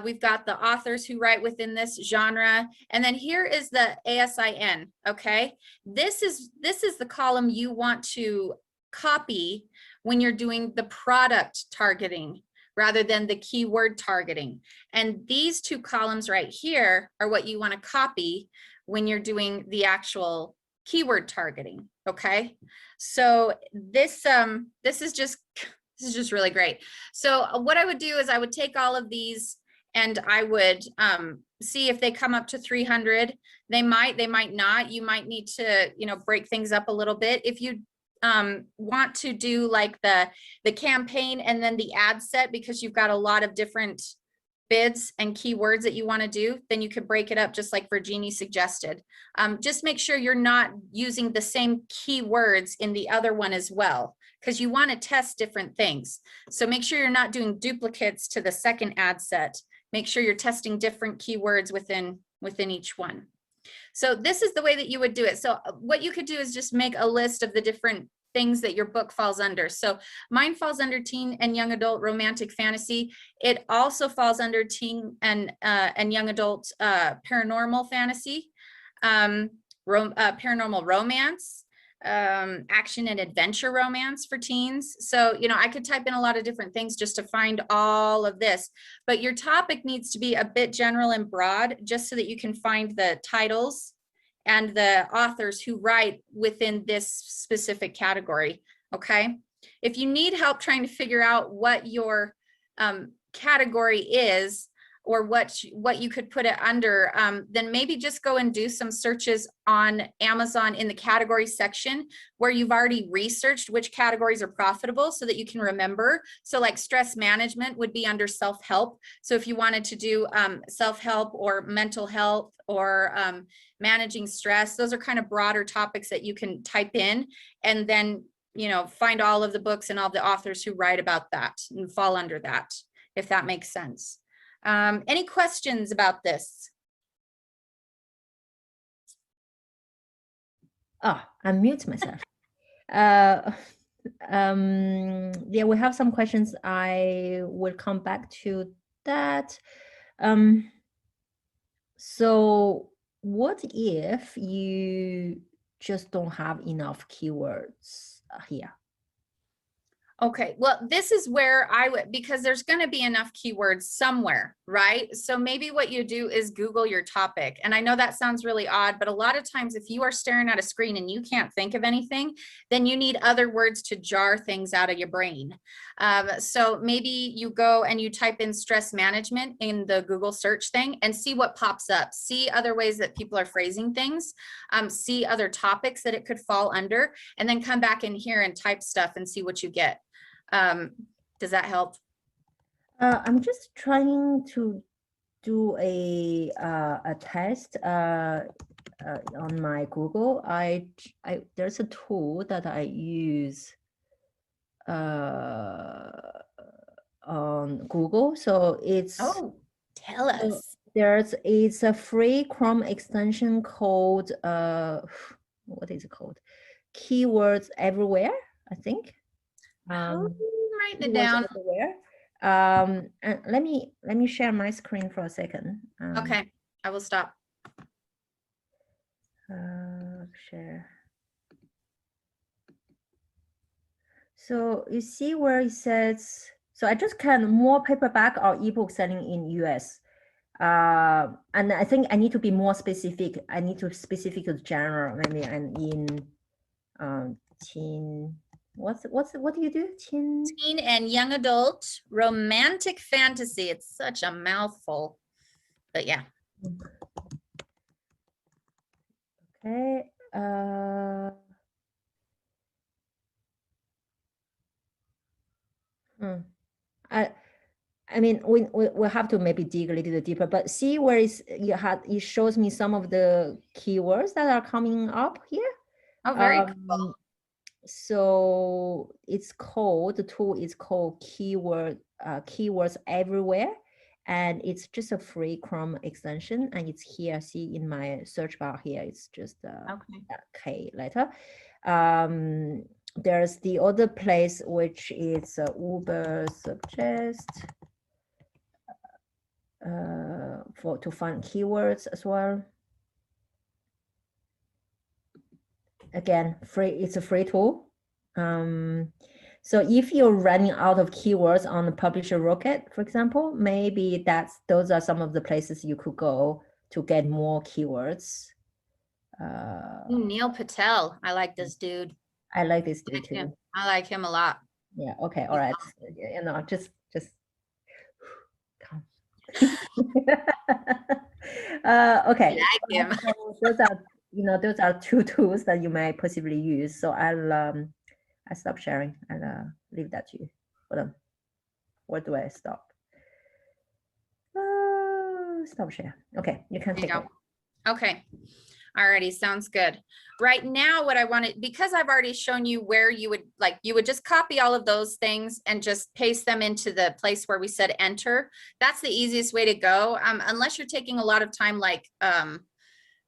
Speaker 2: We've got the authors who write within this genre. And then here is the ASIN, okay? This is the column you want to copy when you're doing the product targeting rather than the keyword targeting. And these two columns right here are what you want to copy when you're doing the actual keyword targeting, okay? So this is just really great. So what I would do is I would take all of these and I would see if they come up to 300. They might not. You might need to, you know, break things up a little bit. If you want to do like the campaign and then the ad set, because you've got a lot of different bids and keywords that you want to do, then you could break it up just like Virginie suggested. Just make sure you're not using the same keywords in the other one as well, because you want to test different things. So make sure you're not doing duplicates to the second ad set. Make sure you're testing different keywords within each one. So this is the way that you would do it. So what you could do is just make a list of the different things that your book falls under. So mine falls under teen and young adult romantic fantasy. It also falls under teen and young adult paranormal fantasy, paranormal romance, action and adventure romance for teens. So, you know, I could type in a lot of different things just to find all of this, but your topic needs to be a bit general and broad just so that you can find the titles and the authors who write within this specific category. Okay. If you need help trying to figure out what your category is, or what you could put it under, then maybe just go and do some searches on Amazon in the category section where you've already researched which categories are profitable so that you can remember. So like stress management would be under self-help. So if you wanted to do self-help or mental health or managing stress, those are kind of broader topics that you can type in and then, you know, find all of the books and all the authors who write about that and fall under that, if that makes sense. Any questions about this?
Speaker 1: Oh, I mute myself. Yeah, we have some questions. I will come back to that. So what if you just don't have enough keywords here.
Speaker 2: Okay, well, this is where I would, because there's going to be enough keywords somewhere, right? So maybe what you do is Google your topic. And I know that sounds really odd, but a lot of times if you are staring at a screen and you can't think of anything, then you need other words to jar things out of your brain. So maybe you go and you type in stress management in the Google search thing and see what pops up. See other ways that people are phrasing things, see other topics that it could fall under, and then come back in here and type stuff and see what you get. Does that help?
Speaker 1: I'm just trying to do a test on my Google. There's a tool that I use on Google. So it's
Speaker 2: tell us.
Speaker 1: It's a free Chrome extension called what is it called? Keywords Everywhere, I think.
Speaker 2: Write it down.
Speaker 1: And let me share my screen for a second.
Speaker 2: Okay, I will stop.
Speaker 1: Share. So you see where it says, so I just can more paperback or ebook selling in US. And I think I need to be more specific. I need to specific the genre, maybe I'm in teen. What do you do?
Speaker 2: Teen and young adult romantic fantasy. It's such a mouthful, but yeah.
Speaker 1: Okay. I mean, we'll have to maybe dig a little bit deeper, but see where it shows me some of the keywords that are coming up here.
Speaker 2: Oh, very cool.
Speaker 1: So the tool is called Keywords Everywhere, and it's just a free Chrome extension, and it's here. See in my search bar here, it's just a K letter. There's the other place, which is Uber Suggest to find keywords as well. Again, free. It's a free tool. So if you're running out of keywords on the Publisher Rocket, for example, maybe those are some of the places you could go to get more keywords.
Speaker 2: Neil Patel. I like this dude.
Speaker 1: I like this dude too.
Speaker 2: I like him a lot.
Speaker 1: Yeah. Okay. All right. You know, just come. Okay.
Speaker 2: I like him.
Speaker 1: So those are two tools that you may possibly use. So I'll stop sharing and leave that to you. Hold on. Where do I stop? Stop share. Okay, you can take it.
Speaker 2: Okay. Alrighty, sounds good. Right now, what I wanted, because I've already shown you where you would just copy all of those things and just paste them into the place where we said enter. That's the easiest way to go. Unless you're taking a lot of time, like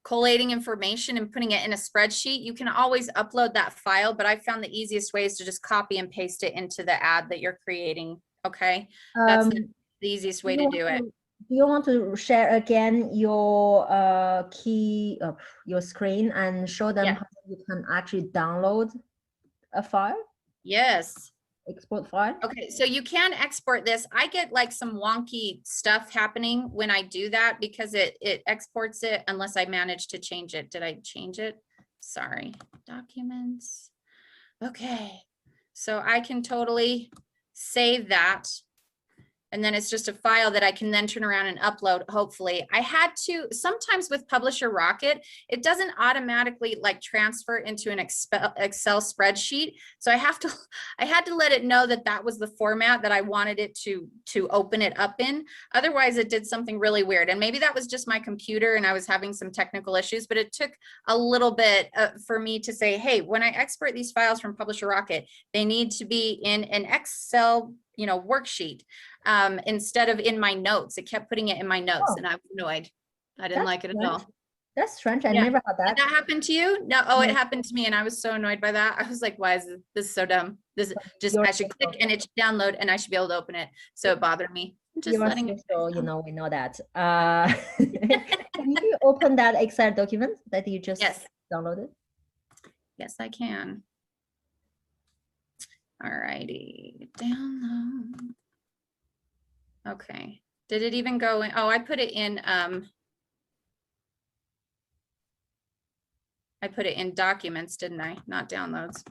Speaker 2: collating information and putting it in a spreadsheet, you can always upload that file, but I found the easiest way is to just copy and paste it into the ad that you're creating. Okay, that's the easiest way to do it.
Speaker 1: Do you want to share again your your screen and show them how you can actually download a file?
Speaker 2: Yes.
Speaker 1: Export file.
Speaker 2: Okay, so you can export this. I get like some wonky stuff happening when I do that because it exports it unless I manage to change it. Did I change it? Sorry. Documents. Okay, so I can totally save that. And then it's just a file that I can then turn around and upload, hopefully. I had to, sometimes with Publisher Rocket, it doesn't automatically like transfer into an Excel spreadsheet. So I had to let it know that that was the format that I wanted it to open it up in. Otherwise it did something really weird. And maybe that was just my computer and I was having some technical issues, but it took a little bit for me to say, hey, when I export these files from Publisher Rocket, they need to be in an Excel worksheet instead of in my notes. It kept putting it in my notes and I was annoyed. I didn't like it at all.
Speaker 1: That's strange. I never had that.
Speaker 2: Did that happen to you? No. Oh, it happened to me and I was so annoyed by that. I was like, why is this so dumb? This just, I should click and it should download and I should be able to open it. So it bothered me. Just letting it
Speaker 1: go. We know that. Can you open that Excel document that you just downloaded?
Speaker 2: Yes, I can. All righty, download. Okay, did it even go in? Oh, I put it in, I put it in documents, didn't I? Not downloads.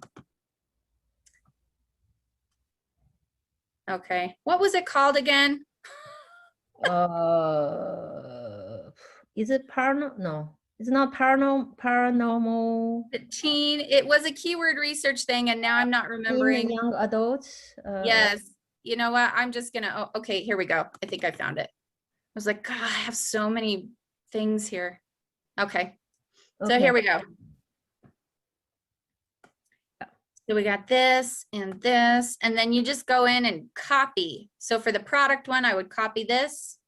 Speaker 2: Okay, what was it called again?
Speaker 1: Is it paranormal? No, it's not paranormal.
Speaker 2: The teen, it was a keyword research thing, and now I'm not
Speaker 1: Teen and
Speaker 2: remembering.
Speaker 1: young adults.
Speaker 2: Yes, you know what? I'm just gonna, oh, okay, here we go. I think I found it. I was like, God, I have so many things here. Okay, so
Speaker 1: Okay.
Speaker 2: here we go. So we got this, and then you just go in and copy. So for the product one, I would copy this.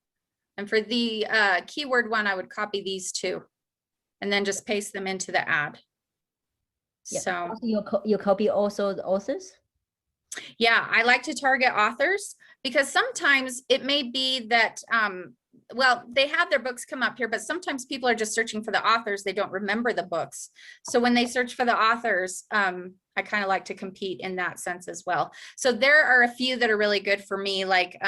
Speaker 2: And for the keyword one, I would copy these two. And then just paste them into the ad.
Speaker 1: Yeah.
Speaker 2: So
Speaker 1: you copy also the authors?
Speaker 2: yeah, I like to target authors because sometimes it may be that, well, they have their books come up here, but sometimes people are just searching for the authors. They don't remember the books. So when they search for the authors, I kind of like to compete in that sense as well. So there are a few that are really good for me, like,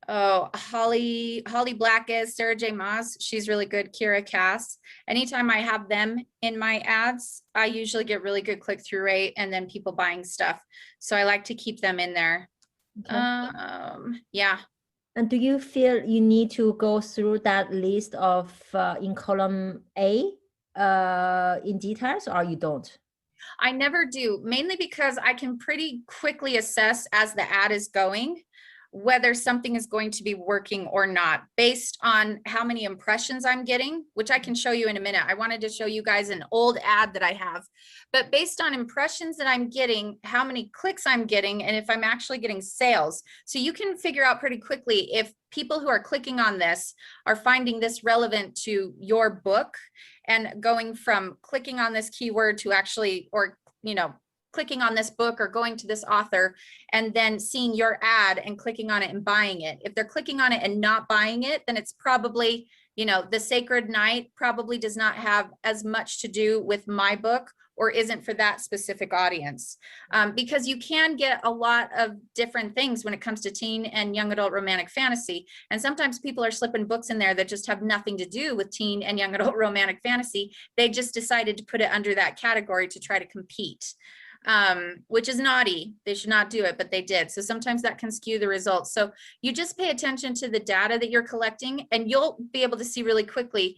Speaker 2: oh, Holly Black is Sarah J. Maas. She's really good. Kira Cass. Anytime I have them in my ads, I usually get really good click-through rate and then people buying stuff. So I like to keep them in there.
Speaker 1: Okay.
Speaker 2: Yeah.
Speaker 1: And do you feel you need to go through that list of in column A in details, or you don't?
Speaker 2: I never do, mainly because I can pretty quickly assess as the ad is going whether something is going to be working or not based on how many impressions I'm getting, which I can show you in a minute. I wanted to show you guys an old ad that I have, but based on impressions that I'm getting, how many clicks I'm getting, and if I'm actually getting sales. So you can figure out pretty quickly if people who are clicking on this are finding this relevant to your book and going from clicking on this keyword to actually, or, you know, clicking on this book or going to this author and then seeing your ad and clicking on it and buying it. If they're clicking on it and not buying it, then it's probably, you know, The Sacred Night probably does not have as much to do with my book or isn't for that specific audience. Because you can get a lot of different things when it comes to teen and young adult romantic fantasy. And sometimes people are slipping books in there that just have nothing to do with teen and young adult romantic fantasy. They just decided to put it under that category to try to compete. Which is naughty. They should not do it, but they did. So sometimes that can skew the results. So you just pay attention to the data that you're collecting and you'll be able to see really quickly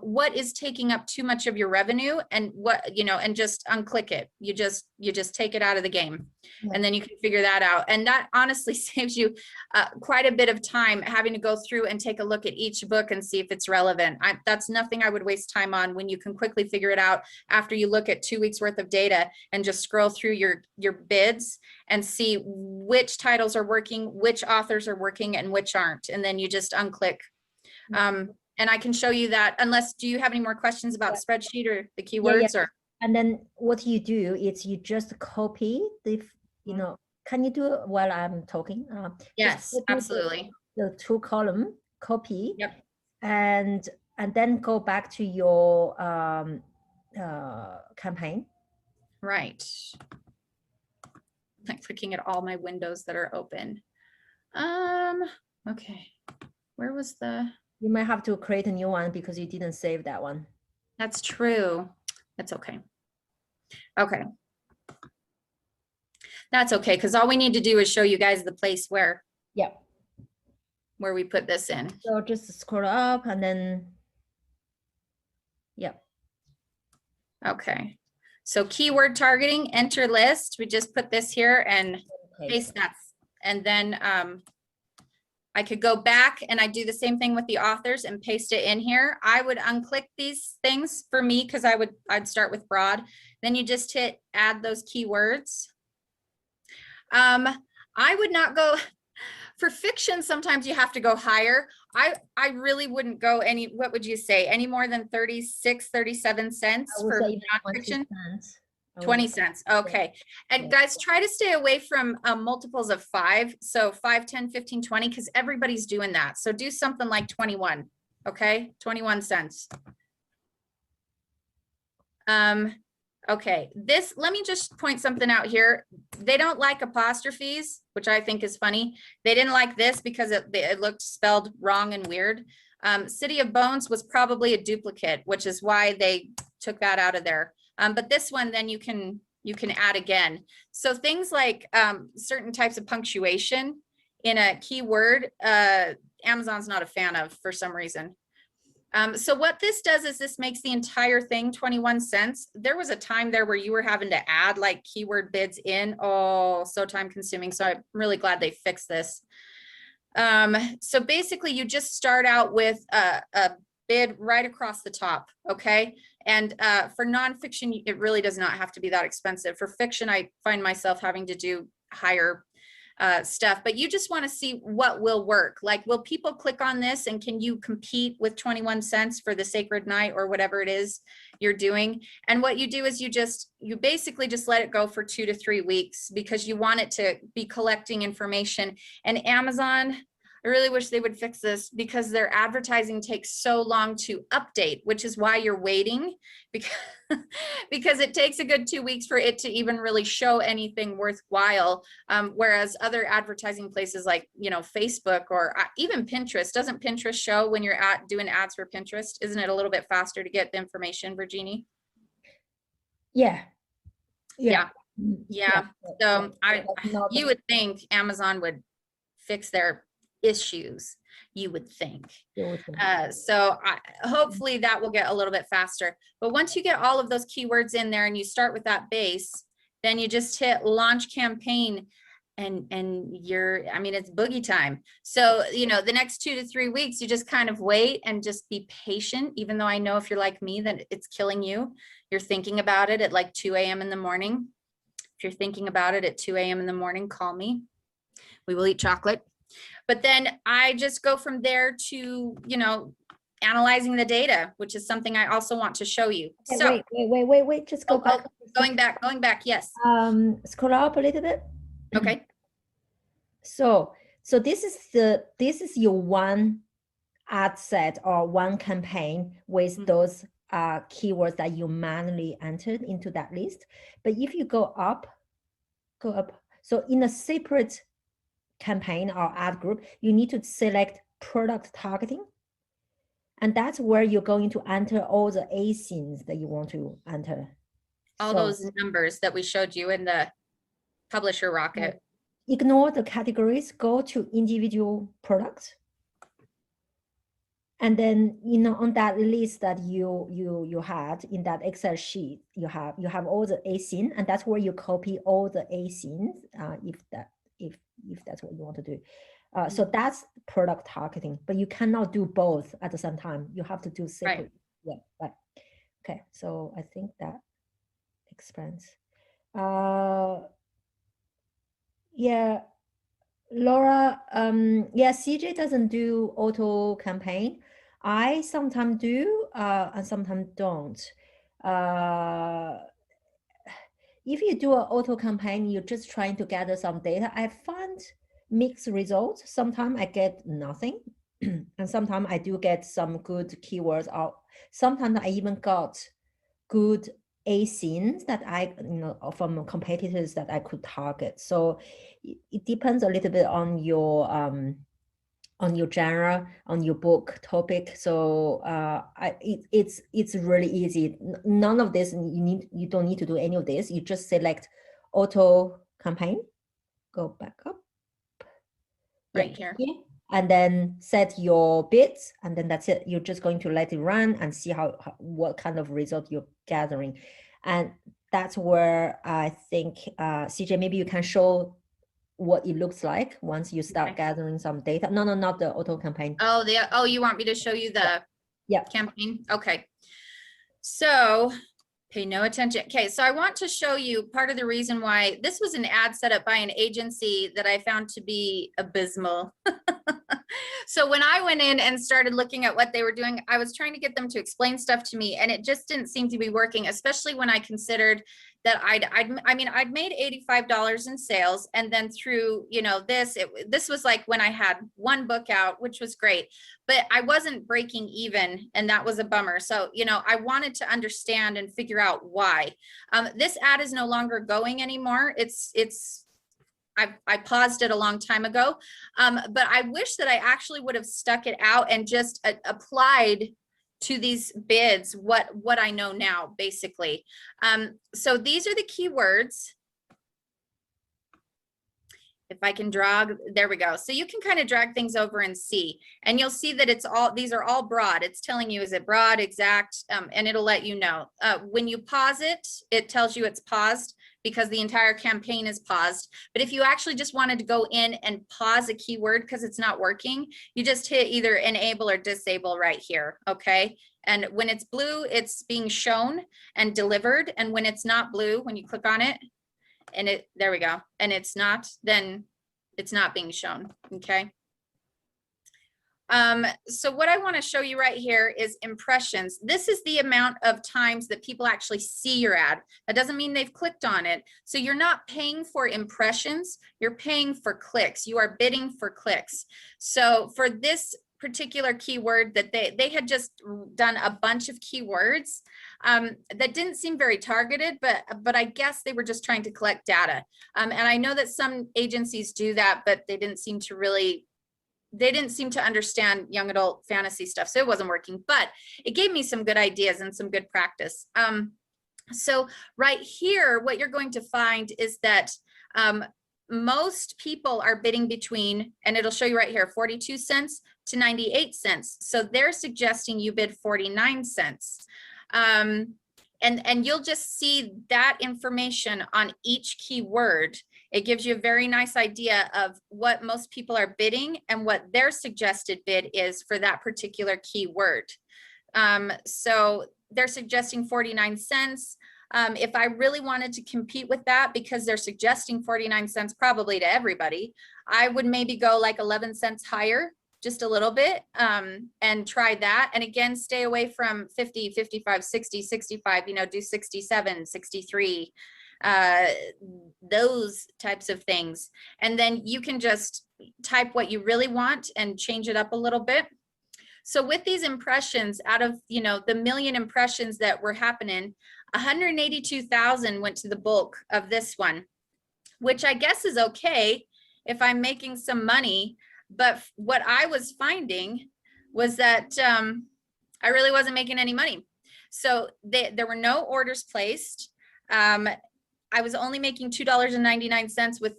Speaker 2: what is taking up too much of your revenue and what, you know, and just unclick it. You just take it out of the game. Yeah. And then you can figure that out. And that honestly saves you quite a bit of time having to go through and take a look at each book and see if it's relevant. That's nothing I would waste time on when you can quickly figure it out after you look at 2 weeks worth of data and just scroll through your bids and see which titles are working, which authors are working and which aren't. And then you just unclick. And I can show you that unless, do you have any more questions about spreadsheet or the keywords? Or
Speaker 1: and then what you do is you just copy the, you know, can you do it while I'm talking?
Speaker 2: Yes, absolutely.
Speaker 1: The 2 column copy.
Speaker 2: Yep.
Speaker 1: And then go back to your campaign.
Speaker 2: Right. I'm clicking at all my windows that are open. Okay. Where was the?
Speaker 1: You might have to create a new one because you didn't save that one.
Speaker 2: That's true. That's okay. Okay. That's okay, because all we need to do is show you guys the place where, where we put this in.
Speaker 1: So just scroll up and then,
Speaker 2: Okay. So keyword targeting, enter list. We just put this here and paste that. And then I could go back and I do the same thing with the authors and paste it in here. I would unclick these things for me because I'd start with broad. Then you just hit add those keywords. I would not go for fiction. Sometimes you have to go higher. I really wouldn't go any, what would you say? Any more than 36, 37 cents for nonfiction? 20 cents. Okay. And guys, try to stay away from multiples of 5. So 5, 10, 15, 20, because everybody's doing that. So do something like 21. Okay. 21 cents. Okay, this, let me just point something out here. They don't like apostrophes, which I think is funny. They didn't like this because it looked spelled wrong and weird. City of Bones was probably a duplicate, which is why they took that out of there. But this one, then you can add again. So things like certain types of punctuation in a keyword, Amazon's not a fan of for some reason. So what this does is this makes the entire thing 21 cents. There was a time there where you were having to add like keyword bids in. Oh, so time consuming. So I'm really glad they fixed this. So basically you just start out with a bid right across the top. Okay. And for nonfiction, it really does not have to be that expensive. For fiction, I find myself having to do higher stuff, but you just want to see what will work. Like, will people click on this, and can you compete with 21 cents for the Sacred Night or whatever it is you're doing? And what you do is you basically just let it go for 2 to 3 weeks, because you want it to be collecting information. And Amazon, I really wish they would fix this, because their advertising takes so long to update, which is why you're waiting, because it takes a good 2 weeks for it to even really show anything worthwhile. Whereas other advertising places like, Facebook or even Pinterest, doesn't Pinterest show when you're doing ads for Pinterest? Isn't it a little bit faster to get the information, Virginie?
Speaker 1: Yeah.
Speaker 2: Yeah. So you would think Amazon would fix their issues, you would think. So hopefully that will get a little bit faster. But once you get all of those keywords in there and you start with that base, then you just hit launch campaign, and it's boogie time. So, the next 2 to 3 weeks, you just kind of wait and just be patient, even though I know if you're like me, that it's killing you. You're thinking about it at like 2 a.m. in the morning. If you're thinking about it at 2 a.m. in the morning, call me. We will eat chocolate. But then I just go from there to, analyzing the data, which is something I also want to show you. So
Speaker 1: wait, just go back.
Speaker 2: Going back, yes.
Speaker 1: Scroll up a little bit.
Speaker 2: Okay.
Speaker 1: So this is your one ad set or one campaign with those keywords that you manually entered into that list. But if you go up, so in a separate campaign or ad group, you need to select product targeting. And that's where you're going to enter all the ASINs that you want to enter.
Speaker 2: All those numbers that we showed you in the Publisher Rocket.
Speaker 1: Ignore the categories, go to individual products. And then, on that list that you had in that Excel sheet, you have all the ASIN, and that's where you copy all the ASINs, if that's what you want to do. So that's product targeting, but you cannot do both at the same time. You have to do separate. Right. Yeah, right. Okay, so I think that explains. Yeah, Laura, CJ doesn't do auto campaign. I sometimes do, and sometimes don't. If you do an auto campaign, you're just trying to gather some data. I find mixed results. Sometimes I get nothing, and sometimes I do get some good keywords, or sometimes I even got good ASINs that from competitors that I could target. So it depends a little bit on your genre, on your book topic. So it's really easy. None of this, you don't need to do any of this. You just select auto campaign, go back up.
Speaker 2: Right here.
Speaker 1: And then set your bids, and then that's it. You're just going to let it run and see what kind of result you're gathering. And that's where I think, CJ, maybe you can show what it looks like once you start gathering some data. No, not the auto campaign.
Speaker 2: Oh, you want me to show you the campaign? Okay. So pay no attention. Okay, so I want to show you part of the reason why this was an ad set up by an agency that I found to be abysmal. So when I went in and started looking at what they were doing, I was trying to get them to explain stuff to me, and it just didn't seem to be working, especially when I considered that I'd made $85 in sales, and then through, you know, this was like when I had one book out, which was great, but I wasn't breaking even, and that was a bummer. So, you know, I wanted to understand and figure out why. This ad is no longer going anymore. I paused it a long time ago, but I wish that I actually would have stuck it out and just applied to these bids what I know now, basically. So these are the keywords. If I can drag, there we go. So you can kind of drag things over and see, and you'll see that these are all broad. It's telling you, is it broad, exact, and it'll let you know. When you pause it, it tells you it's paused because the entire campaign is paused. But if you actually just wanted to go in and pause a keyword because it's not working, you just hit either enable or disable right here, okay? And when it's blue, it's being shown and delivered. And when it's not blue, when you click on it, and there we go, and it's not, then it's not being shown, okay? So what I want to show you right here is impressions. This is the amount of times that people actually see your ad. That doesn't mean they've clicked on it. So you're not paying for impressions, you're paying for clicks. You are bidding for clicks. So for this particular keyword that they had just done a bunch of keywords that didn't seem very targeted, but I guess they were just trying to collect data. And I know that some agencies do that, but they didn't seem to understand young adult fantasy stuff, so it wasn't working, but it gave me some good ideas and some good practice. So right here, what you're going to find is that most people are bidding between, and it'll show you right here, 42 cents to 98 cents. So they're suggesting you bid 49 cents. And you'll just see that information on each keyword. It gives you a very nice idea of what most people are bidding and what their suggested bid is for that particular keyword. So they're suggesting 49 cents. If I really wanted to compete with that, because they're suggesting 49 cents probably to everybody, I would maybe go like 11 cents higher, just a little bit, and try that. And again, stay away from 50, 55, 60, 65, you know, do 67, 63, those types of things. And then you can just type what you really want and change it up a little bit. So with these impressions, out of, you know, the million impressions that were happening, 182,000 went to the bulk of this one, which I guess is okay if I'm making some money. But what I was finding was that I really wasn't making any money. So there were no orders placed. I was only making $2.99 with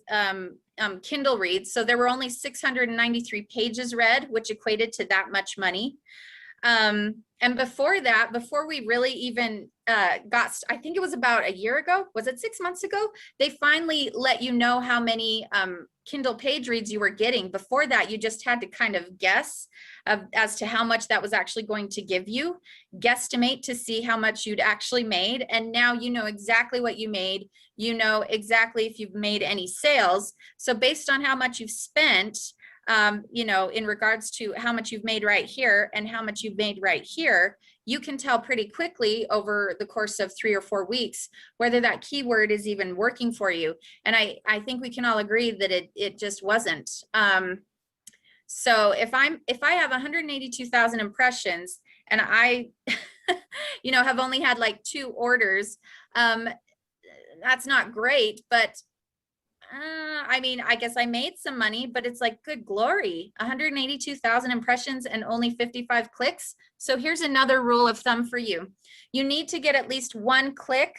Speaker 2: Kindle reads. So there were only 693 pages read, which equated to that much money. And before that, before we really even I think it was about a year ago, was it 6 months ago? They finally let you know how many Kindle page reads you were getting. Before that, you just had to kind of guess as to how much that was actually going to give you, guesstimate to see how much you'd actually made. And now you know exactly what you made. You know exactly if you've made any sales. So based on how much you've spent, you know, in regards to how much you've made right here and how much you've made right here, you can tell pretty quickly over the course of 3 or 4 weeks whether that keyword is even working for you. And I think we can all agree that it just wasn't. So if I have 182,000 impressions and I you know, have only had like 2 orders, that's not great, but I mean, I guess I made some money, but it's like, good glory, 182,000 impressions and only 55 clicks. So here's another rule of thumb for you. You need to get at least 1 click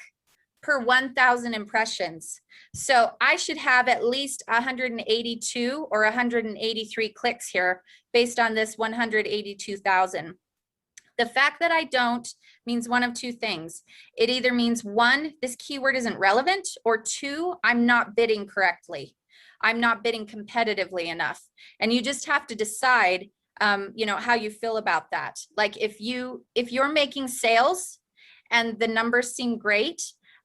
Speaker 2: per 1,000 impressions. So I should have at least 182 or 183 clicks here based on this 182,000. The fact that I don't means one of 2 things. It either means 1, this keyword isn't relevant, or 2, I'm not bidding correctly. I'm not bidding competitively enough. And you just have to decide, you know, how you feel about that. Like if you're making sales and the numbers seem great,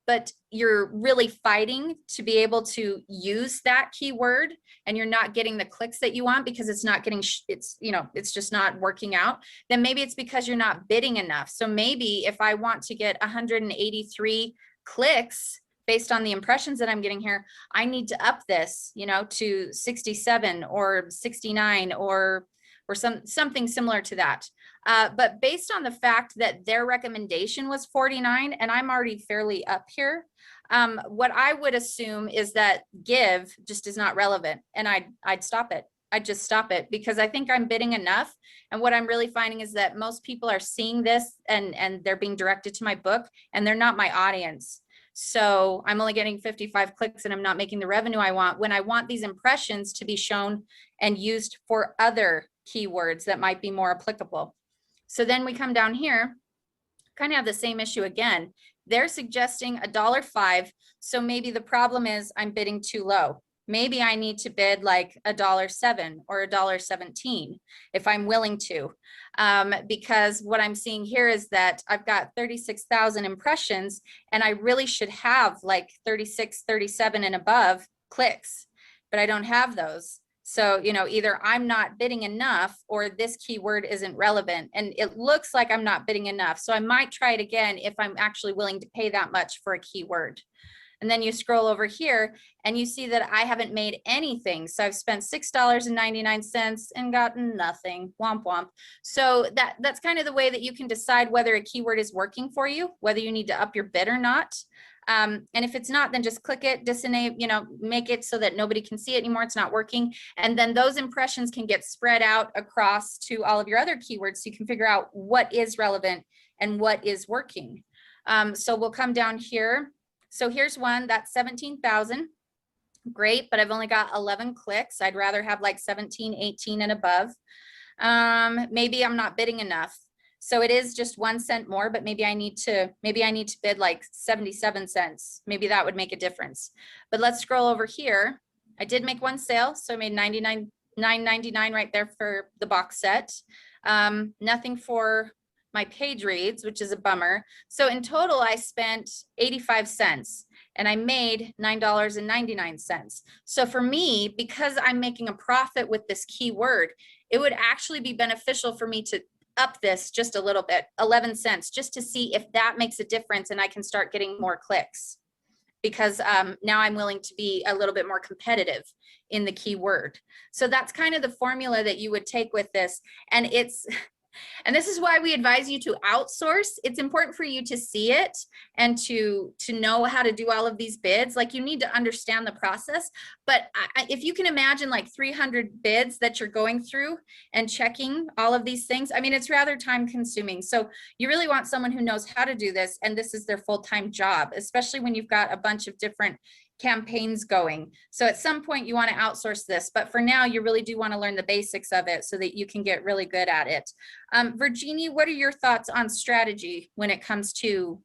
Speaker 2: but you're really fighting to be able to use that keyword, and you're not getting the clicks that you want because it's not getting, it's just not working out, then maybe it's because you're not bidding enough. So maybe if I want to get 183 clicks based on the impressions that I'm getting here, I need to up this, to 67 or 69 or something similar to that. But based on the fact that their recommendation was 49 and I'm already fairly up here, what I would assume is that give just is not relevant, and I'd stop it. I'd just stop it because I think I'm bidding enough. And what I'm really finding is that most people are seeing this and they're being directed to my book, and they're not my audience. So I'm only getting 55 clicks and I'm not making the revenue I want, when I want these impressions to be shown and used for other keywords that might be more applicable. So then we come down here, kind of have the same issue again. They're suggesting $1.05. So maybe the problem is I'm bidding too low. Maybe I need to bid like $1.07 or $1.17 if I'm willing to, because what I'm seeing here is that I've got 36,000 impressions and I really should have like 36, 37 and above clicks, but I don't have those. So, either I'm not bidding enough or this keyword isn't relevant, and it looks like I'm not bidding enough. So I might try it again if I'm actually willing to pay that much for a keyword. And then you scroll over here and you see that I haven't made anything. So I've spent $6.99 and gotten nothing. Womp womp. So that's kind of the way that you can decide whether a keyword is working for you, whether you need to up your bid or not. And if it's not, then just click it, disable, make it so that nobody can see it anymore. It's not working. And then those impressions can get spread out across to all of your other keywords. So you can figure out what is relevant and what is working. So we'll come down here. So here's one that's 17,000. Great, but I've only got 11 clicks. I'd rather have like 17, 18 and above. Maybe I'm not bidding enough. So it is just 1 cent more, but maybe I need to bid like 77 cents. Maybe that would make a difference. But let's scroll over here. I did make one sale, so I made $9.99 right there for the box set. Nothing for my page reads, which is a bummer. So in total, I spent 85 cents and I made $9.99. So for me, because I'm making a profit with this keyword, it would actually be beneficial for me to up this just a little bit, 11 cents, just to see if that makes a difference and I can start getting more clicks, because now I'm willing to be a little bit more competitive in the keyword. So that's kind of the formula that you would take with this. And this is why we advise you to outsource. It's important for you to see it and to know how to do all of these bids. Like, you need to understand the process. But if you can imagine like 300 bids that you're going through and checking all of these things, I mean, it's rather time consuming. So you really want someone who knows how to do this, and this is their full-time job, especially when you've got a bunch of different campaigns going. So at some point you want to outsource this, but for now you really do want to learn the basics of it so that you can get really good at it. Virginie, what are your thoughts on strategy when it comes to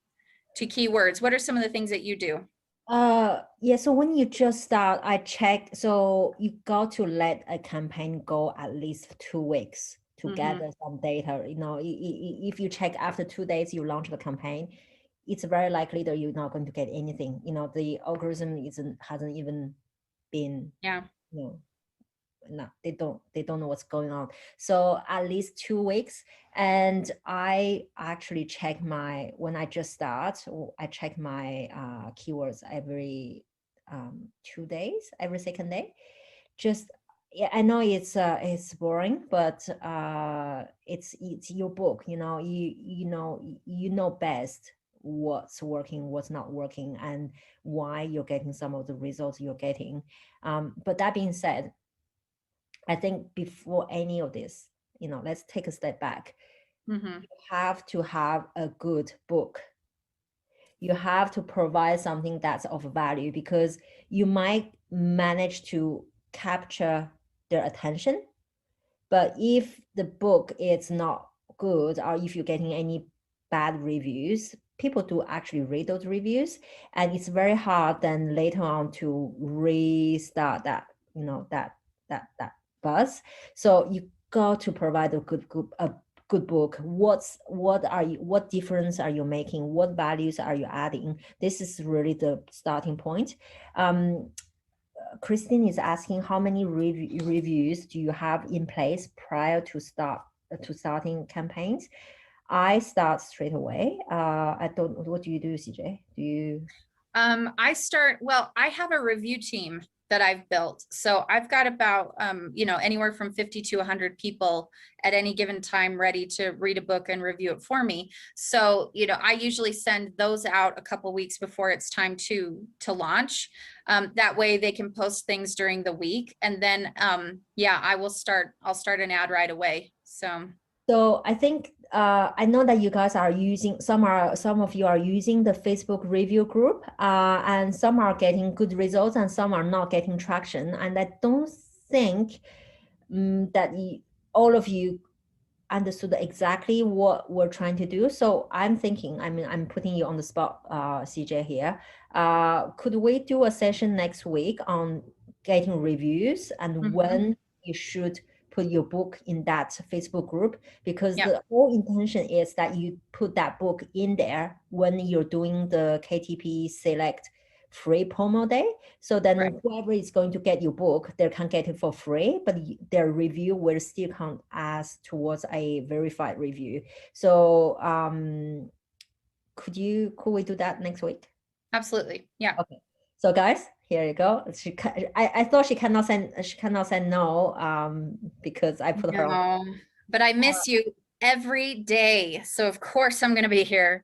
Speaker 2: keywords? What are some of the things that you do?
Speaker 1: Yeah, so when you just start, I checked, so you got to let a campaign go at least 2 weeks to gather some data. If you check after 2 days you launch the campaign, it's very likely that you're not going to get anything. The algorithm hasn't even been, no, they don't know what's going on. So at least 2 weeks. And I actually check when I just start, I check my keywords every 2 days, every second day. Yeah, I know it's boring, but it's your book. You know best what's working, what's not working, and why you're getting some of the results you're getting. But that being said, I think before any of this, let's take a step back. You have to have a good book. You have to provide something that's of value, because you might manage to capture their attention, but if the book is not good, or if you're getting any bad reviews, people do actually read those reviews, and it's very hard then later on to restart that buzz. So you got to provide a good book? What difference are you making? What values are you adding? This is really the starting point. Christine is asking how many reviews do you have in place prior to starting campaigns? I start straight away. I don't. What do you do, CJ? Do you?
Speaker 2: I have a review team that I've built. So I've got about, anywhere from 50 to 100 people at any given time ready to read a book and review it for me. So, I usually send those out a couple weeks before it's time to launch. That way they can post things during the week. And then, I'll start an ad right away.
Speaker 1: So I think I know that you guys are using some of you are using the Facebook review group, and some are getting good results and some are not getting traction. And I don't think that all of you understood exactly what we're trying to do. So I'm thinking, I'm putting you on the spot, CJ here. Could we do a session next week on getting reviews and when you should put your book in that Facebook group? Because the whole intention is that you put that book in there when you're doing the KTP Select free promo day. So then whoever is going to get your book, they can get it for free, but their review will still count as towards a verified review. So could we do that next week?
Speaker 2: Absolutely. Yeah.
Speaker 1: Okay. So guys, here you go. I thought she cannot say no because I put her on.
Speaker 2: But I miss you every day. So of course I'm going to be here.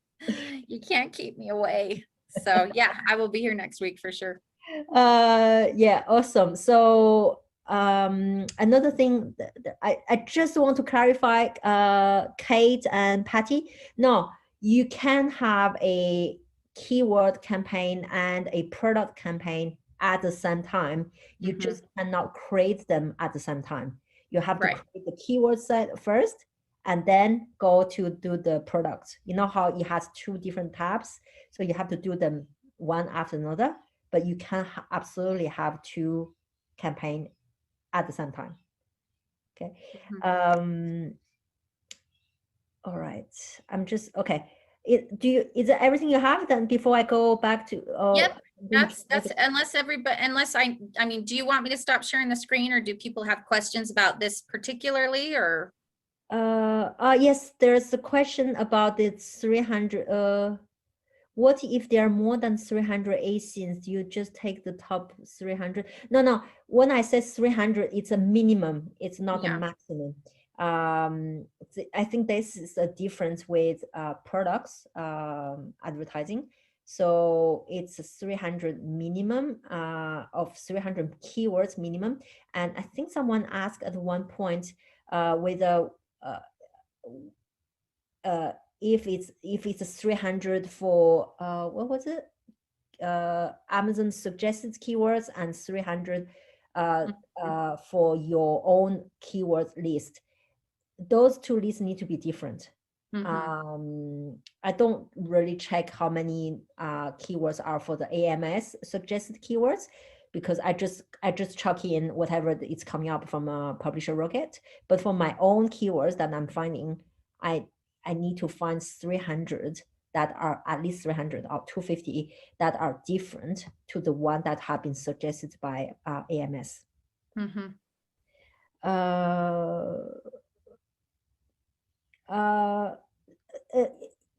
Speaker 2: You can't keep me away. So yeah, I will be here next week for sure.
Speaker 1: Yeah, awesome. So another thing that I just want to clarify, Kate and Patty. No, you can have a keyword campaign and a product campaign at the same time. You just cannot create them at the same time. You have to create the keyword set first and then go to do the product. You know how it has two different tabs, so you have to do them one after another, but you can absolutely have two campaigns at the same time. Okay. All right. I'm just okay. Is it everything you have? Then before I go back to
Speaker 2: yep, that's unless I mean, do you want me to stop sharing the screen, or do people have questions about this particularly, or?
Speaker 1: Yes, there's a question about the 300. What if there are more than 300 ASINs? You just take the top 300? No. When I say 300, it's a minimum. It's not a maximum. I think this is a difference with products advertising. So it's a 300 minimum of 300 keywords minimum. And I think someone asked at one point whether if it's a 300 for what was it, Amazon suggested keywords and 300 for your own keyword list. Those two lists need to be different. I don't really check how many keywords are for the AMS suggested keywords, because I just chuck in whatever is coming up from a publisher rocket. But for my own keywords that I'm finding, I need to find 300 that are at least 300 or 250 that are different to the one that have been suggested by AMS.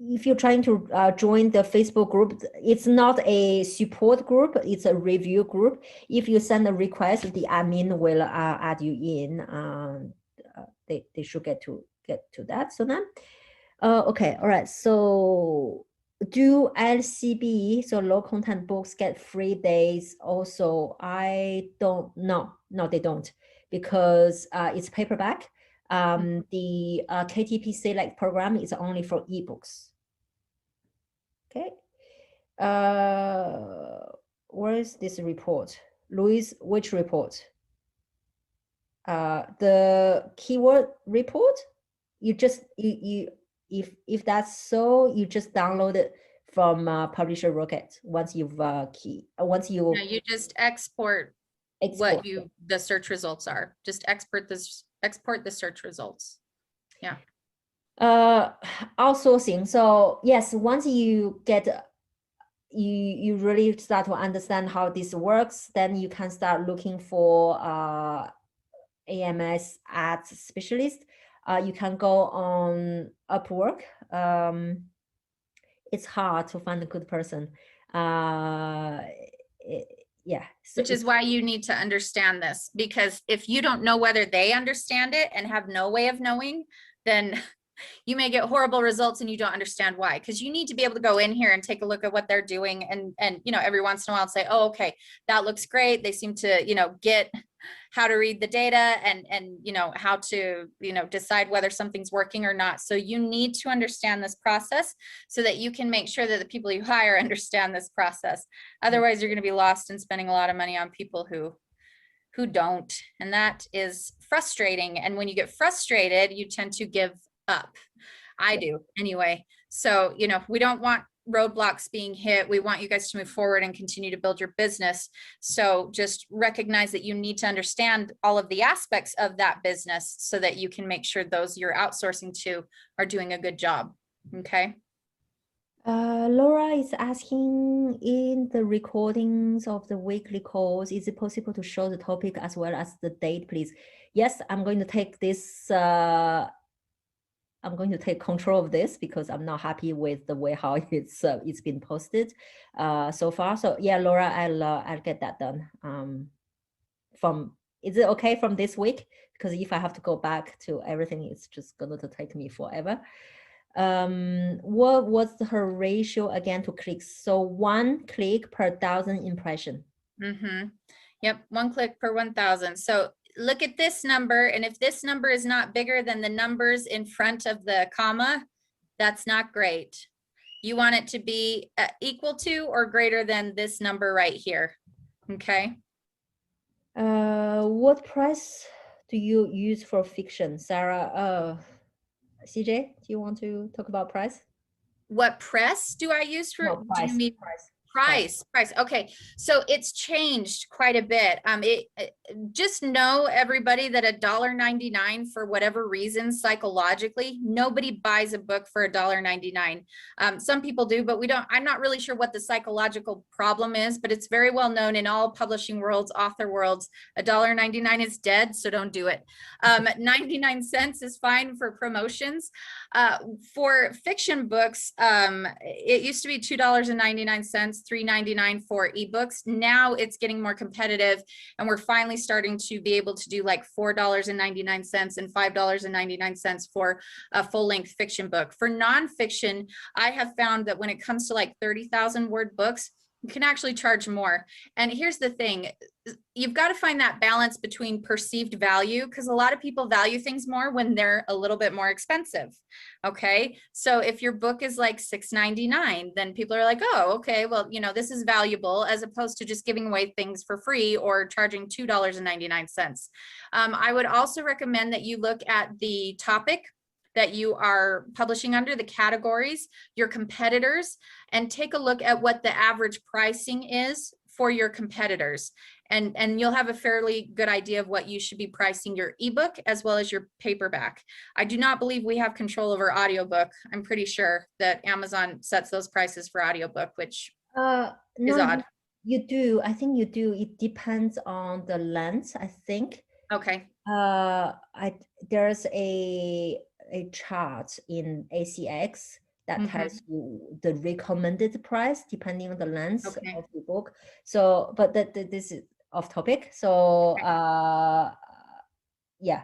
Speaker 1: If you're trying to join the Facebook group, it's not a support group, it's a review group. If you send a request, the admin will add you in. They should get to that. So then, okay, all right. So do LCB, so low content books, get free days also? I don't know. No, they don't, because it's paperback. The KTP Select program is only for ebooks. Okay. Where is this report? Louise, which report? The keyword report? You just, if that's so, you just download it from Publisher Rocket once you've
Speaker 2: you just export what the search results are. Just export the search results. Yeah.
Speaker 1: Uh, outsourcing. So yes, once you get you really start to understand how this works, then you can start looking for AMS ad specialist. You can go on Upwork. It's hard to find a good person. Yeah, so
Speaker 2: Which is why you need to understand this, because if you don't know whether they understand it and have no way of knowing, then you may get horrible results and you don't understand why, because you need to be able to go in here and take a look at what they're doing and you know, every once in a while say, oh, okay, that looks great. They seem to, you know, get how to read the data and you know, how to, you know, decide whether something's working or not. So you need to understand this process so that you can make sure that the people you hire understand this process. Otherwise, you're going to be lost in spending a lot of money on people who don't, and that is frustrating. And when you get frustrated, you tend to give up. I do anyway. So, you know, we don't want roadblocks being hit. We want you guys to move forward and continue to build your business. So just recognize that you need to understand all of the aspects of that business so that you can make sure those you're outsourcing to are doing a good job. Okay.
Speaker 1: Laura is asking, in the recordings of the weekly calls, is it possible to show the topic as well as the date, please? Yes, I'm going to take this. I'm going to take control of this because I'm not happy with the way how it's been posted so far. So yeah, Laura, I'll get that done. Is it okay from this week? Because if I have to go back to everything, it's just going to take me forever. What was her ratio again to clicks? So 1 click per 1,000 impression.
Speaker 2: Yep, 1 click per 1,000. So look at this number, and if this number is not bigger than the numbers in front of the comma, that's not great. You want it to be equal to or greater than this number right here. Okay.
Speaker 1: What price do you use for fiction, Sarah? CJ, do you want to talk about price?
Speaker 2: What press do I use for?
Speaker 1: No, price.
Speaker 2: Do you mean price? Okay, so it's changed quite a bit. Just know, everybody, that $1.99 for whatever reason, psychologically, nobody buys a book for $1.99. Some people do, but we don't. I'm not really sure what the psychological problem is, but it's very well known in all publishing worlds, author worlds. $1.99 is dead, so don't do it. 99 cents is fine for promotions. For fiction books, it used to be $2.99, $3.99 for ebooks. Now it's getting more competitive, and we're finally starting to be able to do like $4.99 and $5.99 for a full-length fiction book. For nonfiction, I have found that when it comes to like 30,000 word books, you can actually charge more. And here's the thing, you've got to find that balance between perceived value, because a lot of people value things more when they're a little bit more expensive. Okay, so if your book is like $6.99, then people are like, oh, okay, well, you know, this is valuable, as opposed to just giving away things for free or charging $2.99. I would also recommend that you look at the topic that you are publishing under, the categories, your competitors, and take a look at what the average pricing is for your competitors. And you'll have a fairly good idea of what you should be pricing your ebook as well as your paperback. I do not believe we have control over audiobook. I'm pretty sure that Amazon sets those prices for audiobook, which is odd.
Speaker 1: You do. I think you do. It depends on the length, I think.
Speaker 2: Okay.
Speaker 1: There's a chart in ACX that tells you the recommended price depending on the length of the book. So, but this is off topic. So, yeah.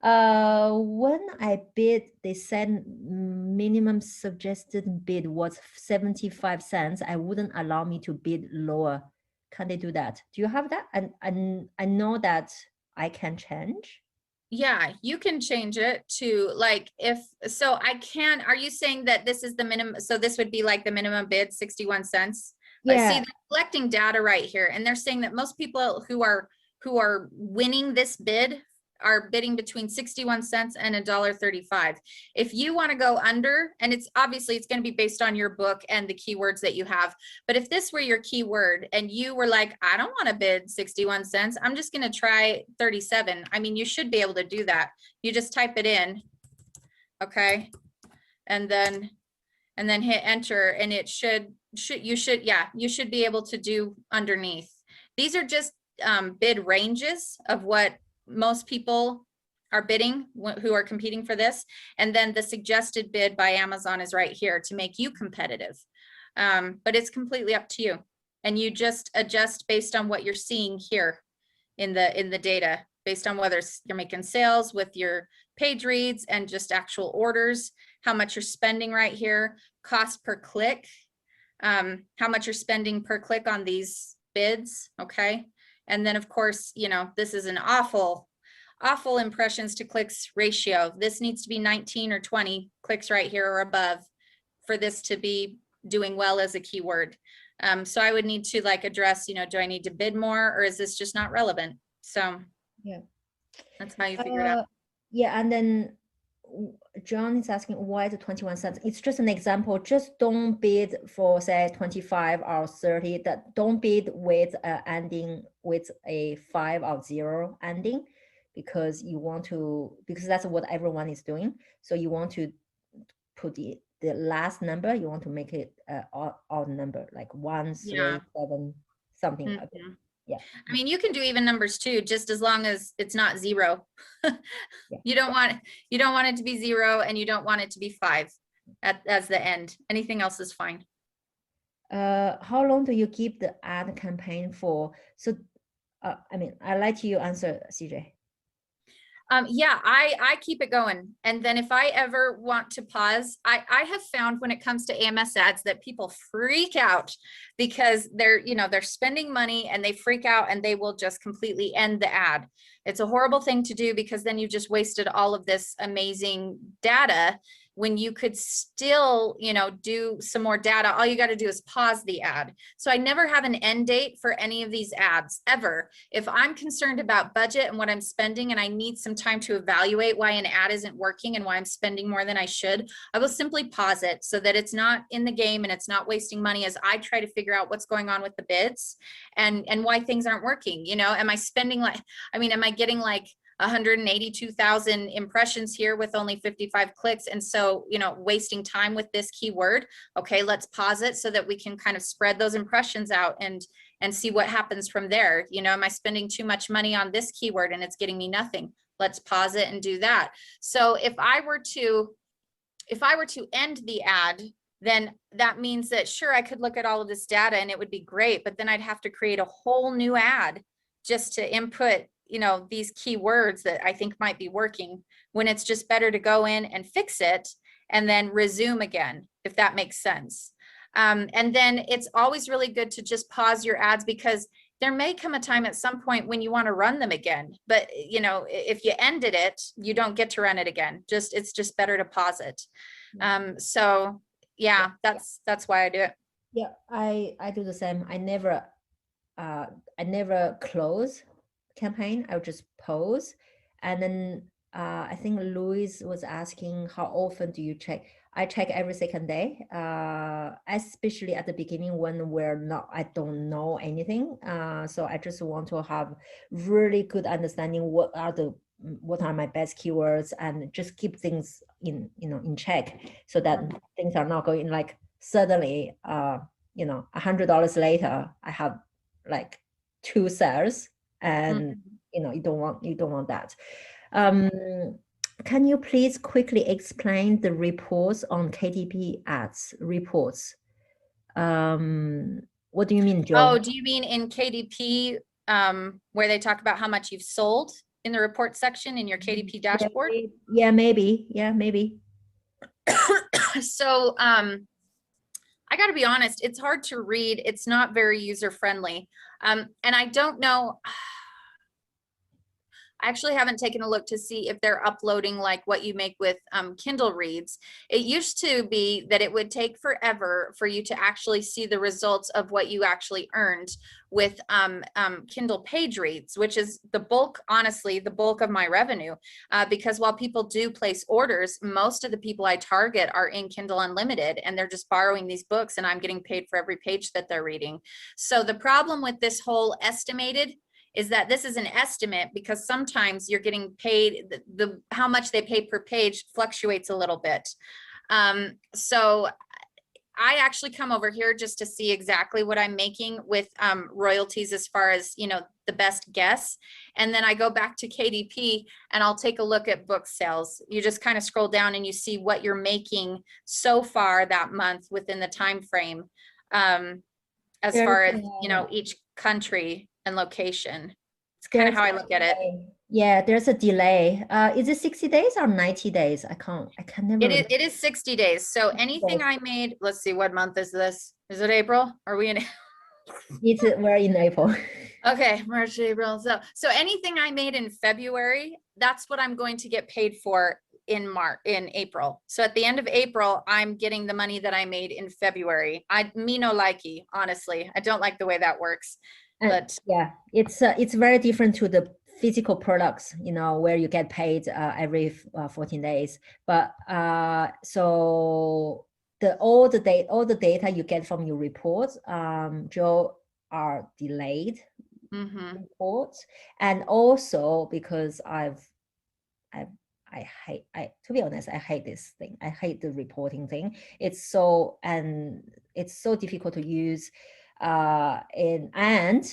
Speaker 1: When I bid, they said minimum suggested bid was 75 cents. I wouldn't allow me to bid lower. Can they do that? Do you have that? And I know that I can change.
Speaker 2: Yeah, you can change it to like, I can, are you saying that this is the minimum? So this would be like the minimum bid, 61 cents. Yeah. See, they're collecting data right here. And they're saying that most people who are winning this bid are bidding between 61 cents and $1.35. If you want to go under, and it's obviously it's going to be based on your book and the keywords that you have. But if this were your keyword and you were like, I don't want to bid 61 cents, I'm just going to try 37. I mean, you should be able to do that. You just type it in. okay? And then hit enter, and it you should be able to do underneath. These are just bid ranges of what most people are bidding who are competing for this. And then the suggested bid by Amazon is right here to make you competitive. But it's completely up to you. And you just adjust based on what you're seeing here in the data, based on whether you're making sales with your page reads and just actual orders, how much you're spending right here, cost per click, how much you're spending per click on these bids, okay? And then of course, you know, this is an awful impressions to clicks ratio. This needs to be 19 or 20 clicks right here or above for this to be doing well as a keyword. So I would need to like address, you know, do I need to bid more, or is this just not relevant? So
Speaker 1: yeah,
Speaker 2: that's how you figure it out.
Speaker 1: Yeah, and then John is asking why the 21 cents. It's just an example. Just don't bid for say 25 or 30. That don't bid with ending with a 5 or 0 ending, because you want to, because that's what everyone is doing. So you want to put the last number, you want to make it odd number, like 1, 3, 7, something like that. Yeah.
Speaker 2: I mean, you can do even numbers too, just as long as it's not 0.
Speaker 1: Yeah.
Speaker 2: You don't want it to be 0, and you don't want it to be 5 as the end. Anything else is fine.
Speaker 1: How long do you keep the ad campaign for? So, I mean, I let you answer, CJ.
Speaker 2: Yeah, I keep it going. And then if I ever want to pause, I have found when it comes to AMS ads that people freak out because they're spending money and they freak out and they will just completely end the ad. It's a horrible thing to do because then you just wasted all of this amazing data when you could still, do some more data. All you got to do is pause the ad. So I never have an end date for any of these ads ever. If I'm concerned about budget and what I'm spending and I need some time to evaluate why an ad isn't working and why I'm spending more than I should, I will simply pause it so that it's not in the game and it's not wasting money as I try to figure out what's going on with the bids and why things aren't working. Am I spending am I getting 182,000 impressions here with only 55 clicks, and so wasting time with this keyword? Okay, let's pause it so that we can kind of spread those impressions out and see what happens from there. Am I spending too much money on this keyword and it's getting me nothing? Let's pause it and do that. So if I were to end the ad, then that means that sure, I could look at all of this data and it would be great, but then I'd have to create a whole new ad just to input these keywords that I think might be working, when it's just better to go in and fix it and then resume again, if that makes sense. And then it's always really good to just pause your ads, because there may come a time at some point when you want to run them again. But if you ended it, you don't get to run it again. It's just better to pause it. So yeah, that's why I do it.
Speaker 1: Yeah, I do the same. I never close campaign. I'll just pause. And then I think Louise was asking, how often do you check? I check every second day, especially at the beginning when I don't know anything. So I just want to have really good understanding what are my best keywords, and just keep things in check, so that things are not going suddenly $100 later I have 2 sales, and you don't want that. Can you please quickly explain the reports on KDP ads reports? What do you mean, Joe?
Speaker 2: Oh, do you mean in KDP where they talk about how much you've sold in the report section in your KDP dashboard?
Speaker 1: Yeah, maybe.
Speaker 2: So I got to be honest, it's hard to read. It's not very user friendly. And I don't know. I actually haven't taken a look to see if they're uploading what you make with Kindle reads. It used to be that it would take forever for you to actually see the results of what you actually earned with Kindle page reads, which is honestly, the bulk of my revenue. Because while people do place orders, most of the people I target are in Kindle Unlimited, and they're just borrowing these books and I'm getting paid for every page that they're reading. So the problem with this whole estimated is that this is an estimate because sometimes you're getting paid, the how much they pay per page fluctuates a little bit. So I actually come over here just to see exactly what I'm making with royalties as far as, you know, the best guess. And then I go back to KDP and I'll take a look at book sales. You just kind of scroll down and you see what you're making so far that month within the time frame, as far as, you know, each country and location. It's kind of how I look at it.
Speaker 1: Yeah, there's a delay. Is it 60 days or 90 days? I can never.
Speaker 2: It is 60 days. So anything I made, let's see, what month is this? Is it April? Are we in?
Speaker 1: We're in April.
Speaker 2: Okay, March, April. So anything I made in February, that's what I'm going to get paid for in April. So at the end of April, I'm getting the money that I made in February. Me no likey, honestly. I don't like the way that works. But
Speaker 1: yeah, it's very different to the physical products, you know, where you get paid every 14 days. But so all the data you get from your reports, Joe, are delayed reports. And also because to be honest, I hate this thing. I hate the reporting thing. It's so difficult to use, and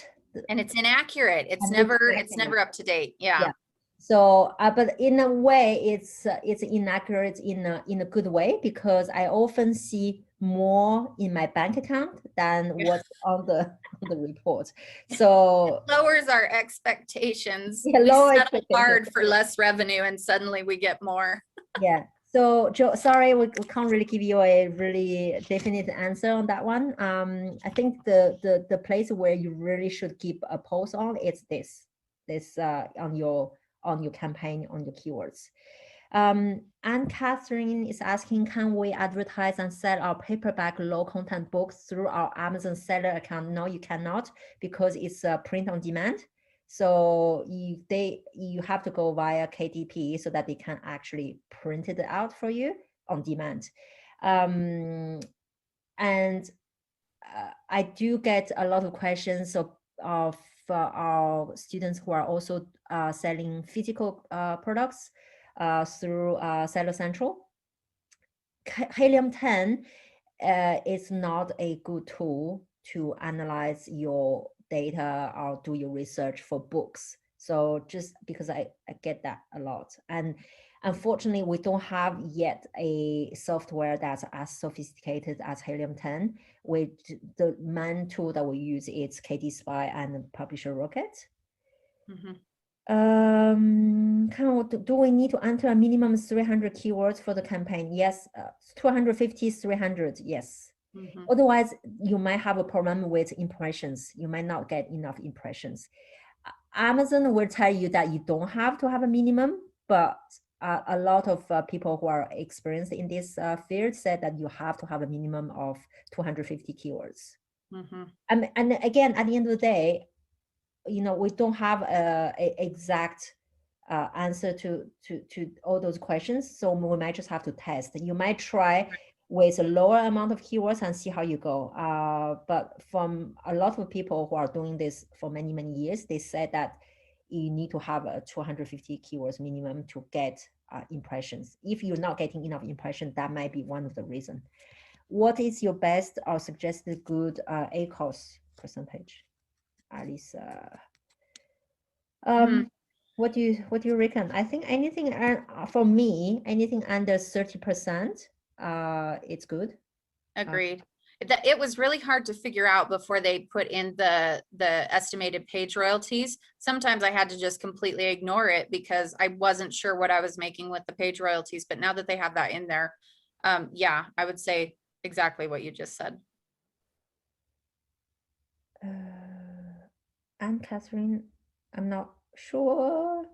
Speaker 2: it's inaccurate. It's never up to date. Yeah.
Speaker 1: So, but in a way, it's inaccurate in a good way, because I often see more in my bank account than what's on the report. So
Speaker 2: it lowers our expectations.
Speaker 1: Yeah,
Speaker 2: we settle hard for less revenue, and suddenly we get more.
Speaker 1: Yeah. So Joe, sorry, we can't really give you a really definite answer on that one. I think the place where you really should keep a pulse on is this on your campaign, on your keywords. And Catherine is asking, can we advertise and sell our paperback low content books through our Amazon seller account? No, you cannot, because it's print on demand. So you have to go via KDP so that they can actually print it out for you on demand. And I do get a lot of questions of our students who are also selling physical products through Seller Central. Helium 10 is not a good tool to analyze your data or do your research for books. So just because I get that a lot. And unfortunately, we don't have yet a software that's as sophisticated as Helium 10. The main tool that we use is KD Spy and Publisher Rocket. Do we need to enter a minimum 300 keywords for the campaign? Yes, 250, 300, yes. Otherwise, you might have a problem with impressions. You might not get enough impressions. Amazon will tell you that you don't have to have a minimum, but a lot of people who are experienced in this field said that you have to have a minimum of 250 keywords. And again, at the end of the day, you know, we don't have a exact answer to all those questions. So we might just have to test. You might try with a lower amount of keywords and see how you go. But from a lot of people who are doing this for many, many years, they said that you need to have a 250 keywords minimum to get impressions. If you're not getting enough impressions, that might be one of the reasons. What is your best or suggested good ACoS percentage? Alice, what do you reckon? I think anything for me, anything under 30%, it's good.
Speaker 2: Agreed. It was really hard to figure out before they put in the estimated page royalties. Sometimes I had to just completely ignore it because I wasn't sure what I was making with the page royalties. But now that they have that in there, yeah, I would say exactly what you just said.
Speaker 1: And Catherine, I'm not sure.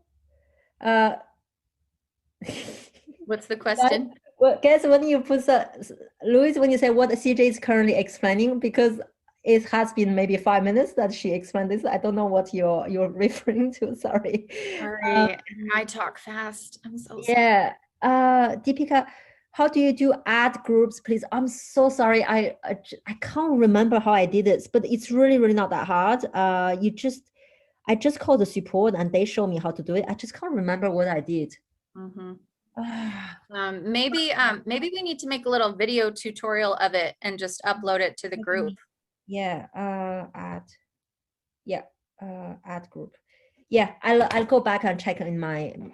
Speaker 2: What's the question?
Speaker 1: Well, guess when you put Louise, when you say what CJ is currently explaining, because it has been maybe 5 minutes that she explained this. I don't know what you're referring to. Sorry.
Speaker 2: I talk fast. I'm so sorry.
Speaker 1: Yeah. Deepika, how do you do ad groups, please? I'm so sorry. I can't remember how I did it, but it's really, really not that hard. I just called the support and they show me how to do it. I just can't remember what I did.
Speaker 2: Maybe we need to make a little video tutorial of it and just upload it to the group.
Speaker 1: Yeah, add group. Yeah, I'll go back and check in mine.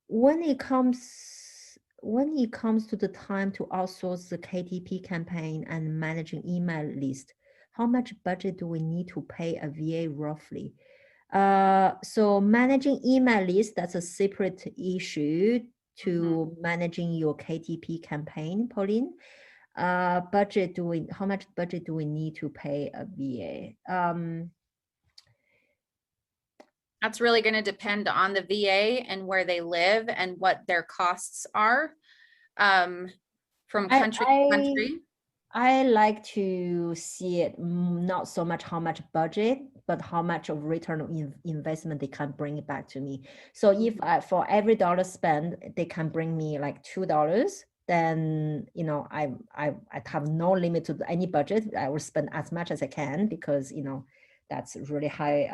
Speaker 1: When it comes to the time to outsource the KTP campaign and managing email list, how much budget do we need to pay a VA roughly? So managing email list, that's a separate issue to managing your KTP campaign, Pauline. How much budget do we need to pay a VA?
Speaker 2: That's really going to depend on the VA and where they live and what their costs are from country to country.
Speaker 1: I like to see it not so much how much budget, but how much of return on investment they can bring it back to me. So if for every dollar spent, they can bring me like $2, then I have no limit to any budget. I will spend as much as I can because that's really high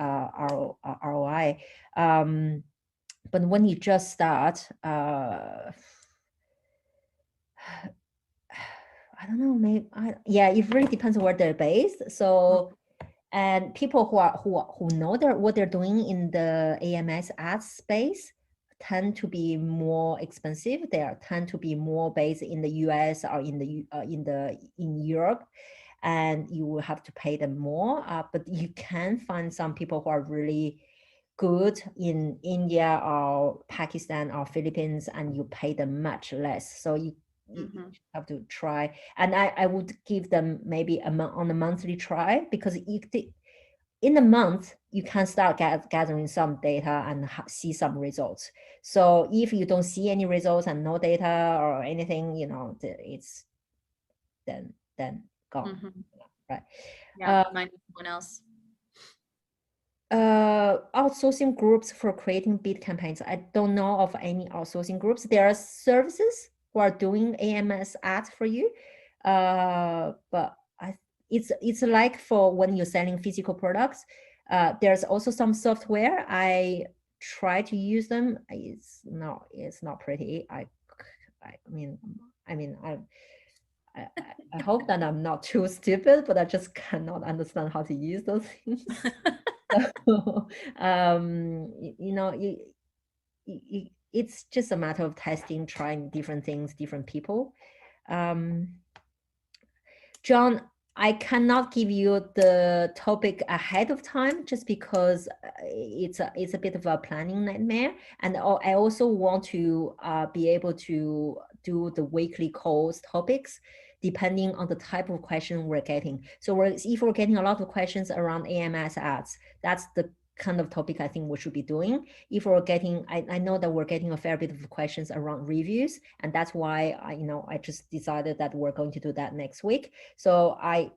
Speaker 1: ROI. But when you just start, I don't know, maybe it really depends on where they're based. So, and people who know what they're doing in the AMS ads space tend to be more expensive. They tend to be more based in the US or in Europe, and you will have to pay them more. But you can find some people who are really good in India or Pakistan or Philippines, and you pay them much less. So you have to try, and I would give them maybe on a monthly try, because in a month you can start gathering some data and see some results. So if you don't see any results and no data or anything, it's then gone. Right.
Speaker 2: Yeah, find someone else.
Speaker 1: Outsourcing groups for creating bid campaigns. I don't know of any outsourcing groups. There are services who are doing AMS ads for you, but it's like for when you're selling physical products. There's also some software. I try to use them. It's not pretty. I hope that I'm not too stupid, but I just cannot understand how to use those things. So, it's just a matter of testing, trying different things, different people. John, I cannot give you the topic ahead of time just because it's a bit of a planning nightmare, and I also want to be able to do the weekly calls topics depending on the type of question we're getting. So if we're getting a lot of questions around AMS ads, that's the kind of topic I think we should be doing. If we're getting, I know that we're getting a fair bit of questions around reviews, and that's why I just decided that we're going to do that next week. So I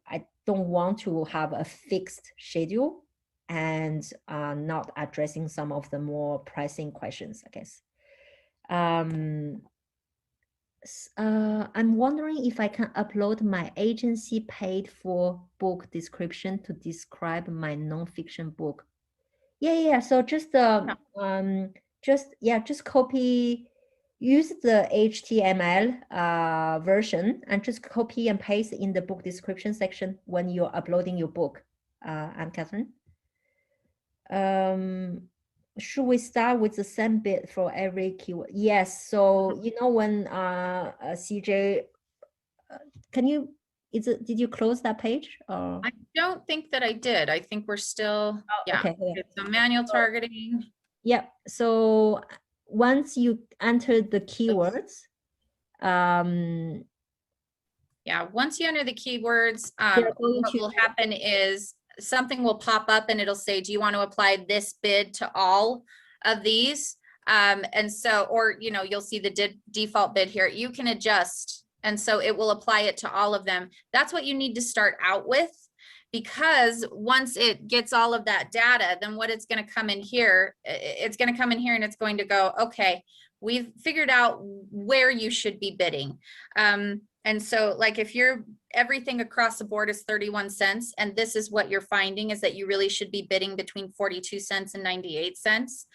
Speaker 1: don't want to have a fixed schedule and not addressing some of the more pressing questions, I guess. I'm wondering if I can upload my agency paid for book description to describe my nonfiction book. Yeah. So just copy, use the HTML version and just copy and paste in the book description section when you're uploading your book. I'm Catherine. Should we start with the same bit for every keyword? Yes. So when CJ, did you close that page? Or?
Speaker 2: I don't think that I did. I think we're still,
Speaker 1: Okay.
Speaker 2: So manual targeting.
Speaker 1: Yep. So once you enter the keywords,
Speaker 2: once you enter the keywords, what will happen is something will pop up and it'll say, do you want to apply this bid to all of these? And so, or, you'll see the default bid here. You can adjust. And so it will apply it to all of them. That's what you need to start out with, because once it gets all of that data, then what it's going to come in here, it's going to come in here and it's going to go, okay, we've figured out where you should be bidding. And so like if you're everything across the board is 31 cents, and this is what you're finding is that you really should be bidding between 42 cents and 98 cents,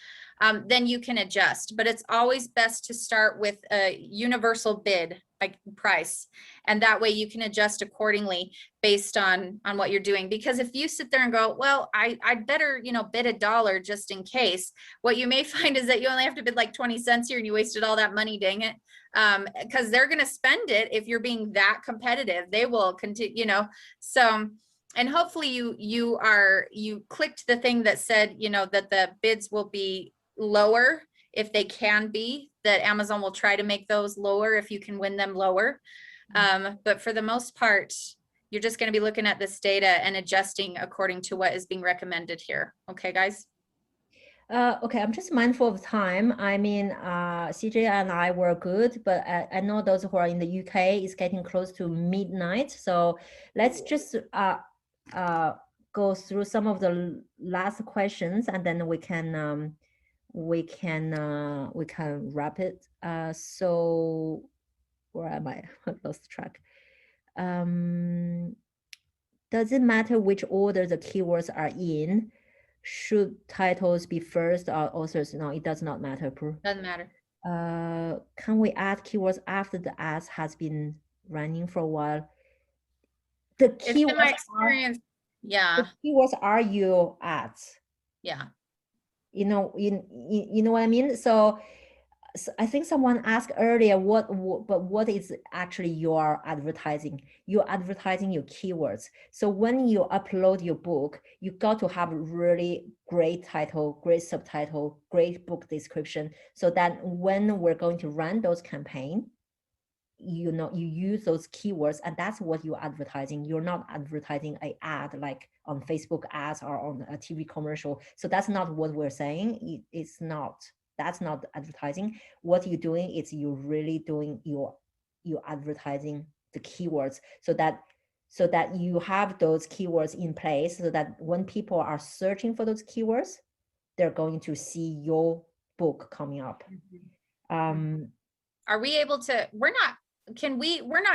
Speaker 2: then you can adjust. But it's always best to start with a universal bid like price. And that way you can adjust accordingly based on what you're doing. Because if you sit there and go, well, I'd better, you know, bid $1 just in case, what you may find is that you only have to bid like 20 cents here and you wasted all that money, dang it. Because they're going to spend it if you're being that competitive. They will continue, you know. So, and hopefully you clicked the thing that said, you know, that the bids will be lower if they can be, that Amazon will try to make those lower if you can win them lower. But for the most part, you're just going to be looking at this data and adjusting according to what is being recommended here. Okay, guys?
Speaker 1: Okay, I'm just mindful of time. I mean, CJ and I were good, but I know those who are in the UK is getting close to midnight. So let's just go through some of the last questions, and then we can wrap it. So where am I? I lost track. Does it matter which order the keywords are in? Should titles be first or authors? No, it does not matter.
Speaker 2: Doesn't matter.
Speaker 1: Can we add keywords after the ads has been running for a while? The keywords,
Speaker 2: my experience,
Speaker 1: the keywords are your ads.
Speaker 2: Yeah.
Speaker 1: You know, you know what I mean? So I think someone asked earlier, what is actually your advertising? You're advertising your keywords. So when you upload your book, you got to have really great title, great subtitle, great book description, so that when we're going to run those campaigns, you know, you use those keywords, and that's what you're advertising. You're not advertising an ad like on Facebook ads or on a TV commercial. So that's not what we're saying. It's not. That's not advertising. What you're doing is you're really doing you're advertising the keywords, so that you have those keywords in place, so that when people are searching for those keywords, they're going to see your book coming up.
Speaker 2: Are we able to, we're not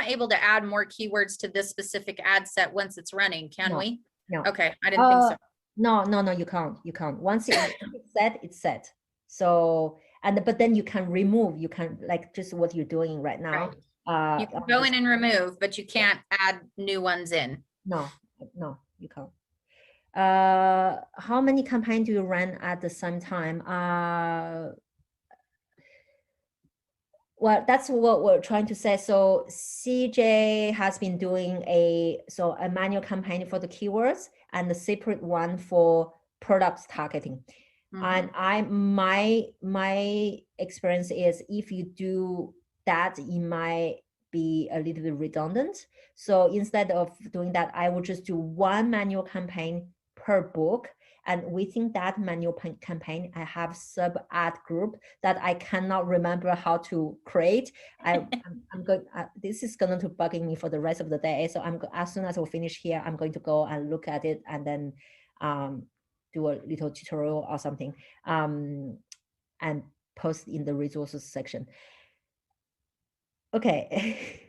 Speaker 2: able to add more keywords to this specific ad set once it's running, can we?
Speaker 1: No.
Speaker 2: Okay, I didn't think so.
Speaker 1: No, you can't. Once it's set, it's set. So, but then you can remove, you can, like just what you're doing right now.
Speaker 2: Right. You can go in and remove, but you can't add new ones in.
Speaker 1: No, you can't. How many campaigns do you run at the same time? Well, that's what we're trying to say. So CJ has been doing a manual campaign for the keywords and a separate one for products targeting. And my experience is, if you do that, it might be a little bit redundant. So instead of doing that, I would just do one manual campaign per book. And within that manual campaign, I have sub ad group that I cannot remember how to create. I'm going. This is going to bugging me for the rest of the day. So as soon as we finish here, I'm going to go and look at it, and then do a little tutorial or something, and post in the resources section. Okay.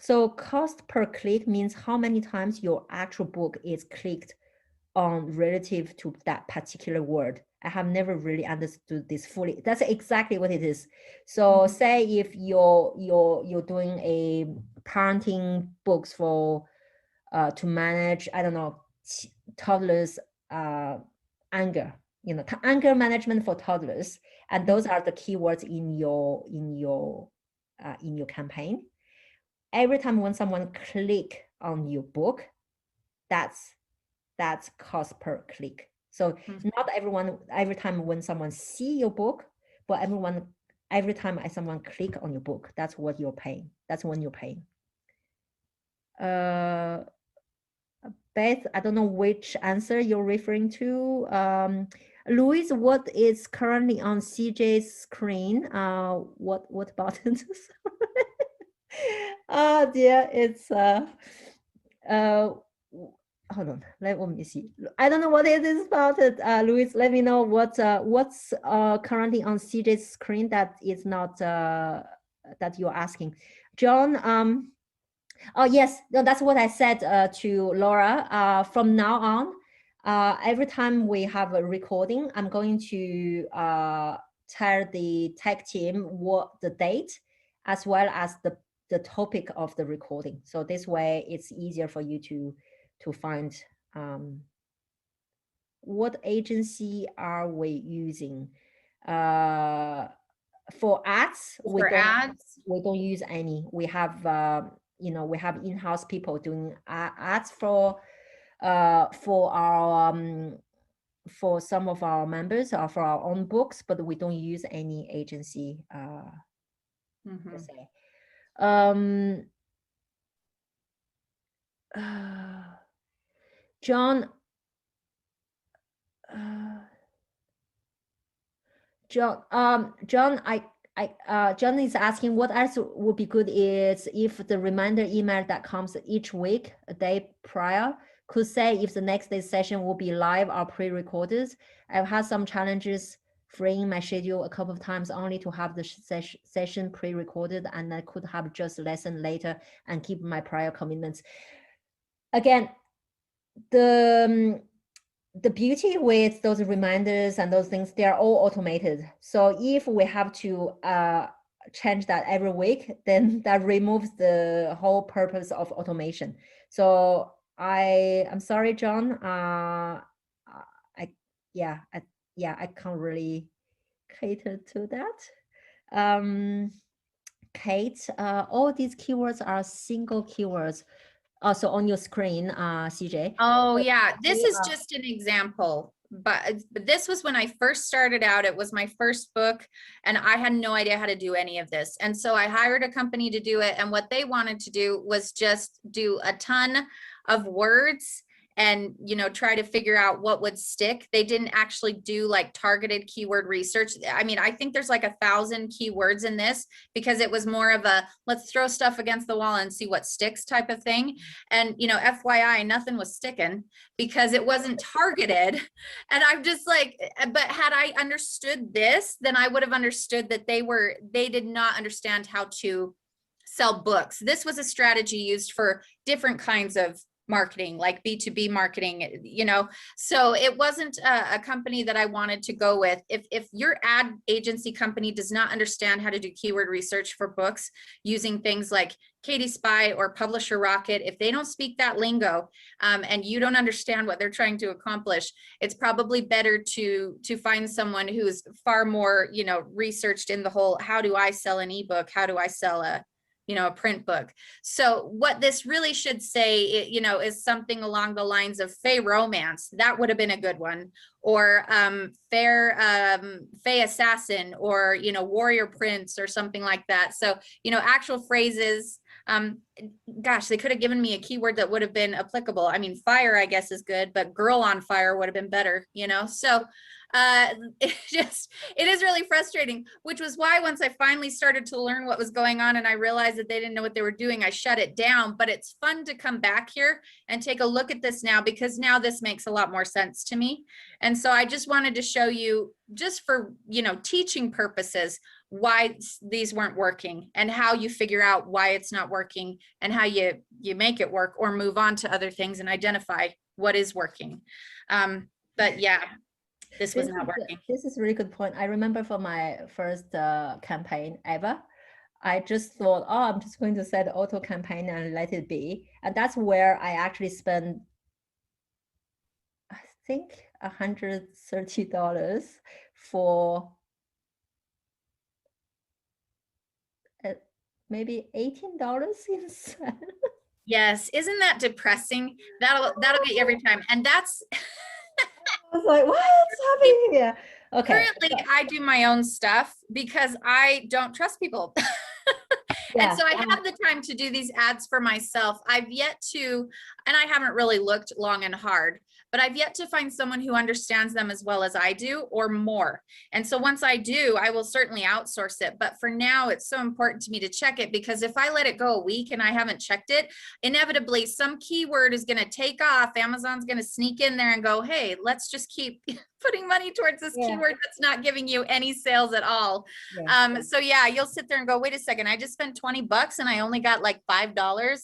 Speaker 1: So cost per click means how many times your actual book is clicked on relative to that particular word. I have never really understood this fully. That's exactly what it is. So say if you're doing a parenting books for to manage, I don't know, toddlers anger, you know, anger management for toddlers, and those are the keywords in your campaign. Every time when someone click on your book, that's cost per click. So not every time when someone see your book, but every time someone click on your book, that's what you're paying. That's when you're paying. Beth, I don't know which answer you're referring to. Louise, what is currently on CJ's screen? What buttons? Oh dear, it's hold on, let me see. I don't know what it is about it. Louise, let me know what's currently on CJ's screen that is not that you're asking. John, oh yes, no, that's what I said to Laura. From now on, every time we have a recording, I'm going to tell the tech team what the date as well as the topic of the recording. So this way it's easier for you to find what agency are we using. For ads, we don't use any. We have you know, we have in-house people doing ads for our for some of our members or for our own books, but we don't use any agency per se. John, John is asking what else would be good is if the reminder email that comes each week, a day prior, could say if the next day's session will be live or pre-recorded. I've had some challenges freeing my schedule a couple of times only to have the session pre-recorded, and I could have just lesson later and keep my prior commitments. Again, the beauty with those reminders and those things, they are all automated. So if we have to change that every week, then that removes the whole purpose of automation. So I'm sorry, John. I can't really cater to that. Kate, all these keywords are single keywords. Also on your screen, CJ.
Speaker 2: Oh yeah, this is just an example, but this was when I first started out. It was my first book and I had no idea how to do any of this. And so I hired a company to do it. And what they wanted to do was just do a ton of words and, you know, try to figure out what would stick. They didn't actually do like targeted keyword research. I mean, I think there's like 1,000 keywords in this because it was more of a let's throw stuff against the wall and see what sticks type of thing. And, you know, FYI, nothing was sticking because it wasn't targeted. And I'm just like, but had I understood this, then I would have understood that they did not understand how to sell books. This was a strategy used for different kinds of marketing, like B2B marketing, you know, so it wasn't a company that I wanted to go with. If your ad agency company does not understand how to do keyword research for books using things like Katie Spy or Publisher Rocket, if they don't speak that lingo and you don't understand what they're trying to accomplish, it's probably better to find someone who's far more, you know, researched in the whole, how do I sell an ebook? How do I sell a print book? So what this really should say, you know, is something along the lines of Fae Romance. That would have been a good one. Or Fae Assassin, or, you know, Warrior Prince or something like that. So, you know, actual phrases. Gosh, they could have given me a keyword that would have been applicable. I mean, fire, I guess, is good, but girl on fire would have been better, you know? So it is really frustrating, which was why once I finally started to learn what was going on and I realized that they didn't know what they were doing, I shut it down. But it's fun to come back here and take a look at this now, because now this makes a lot more sense to me. And so I just wanted to show you, just for, you know, teaching purposes, why these weren't working and how you figure out why it's not working and how you make it work or move on to other things and identify what is working. But yeah, this was not working.
Speaker 1: This is a really good point. I remember for my first campaign ever, I just thought, oh, I'm just going to set auto campaign and let it be. And that's where I actually spent, I think, $130 for maybe $18 instead.
Speaker 2: Yes, isn't that depressing? That'll get you every time. And that's
Speaker 1: I was like, what's happening here? Okay.
Speaker 2: Currently, I do my own stuff because I don't trust people.
Speaker 1: Yeah.
Speaker 2: And so I have the time to do these ads for myself. I've yet to, and I haven't really looked long and hard, but I've yet to find someone who understands them as well as I do or more. And so once I do, I will certainly outsource it. But for now, it's so important to me to check it, because if I let it go a week and I haven't checked it, inevitably some keyword is going to take off. Amazon's going to sneak in there and go, hey, let's just keep putting money towards this keyword that's not giving you any sales at all. So yeah, you'll sit there and go, wait a second, I just spent 20 bucks and I only got like $5.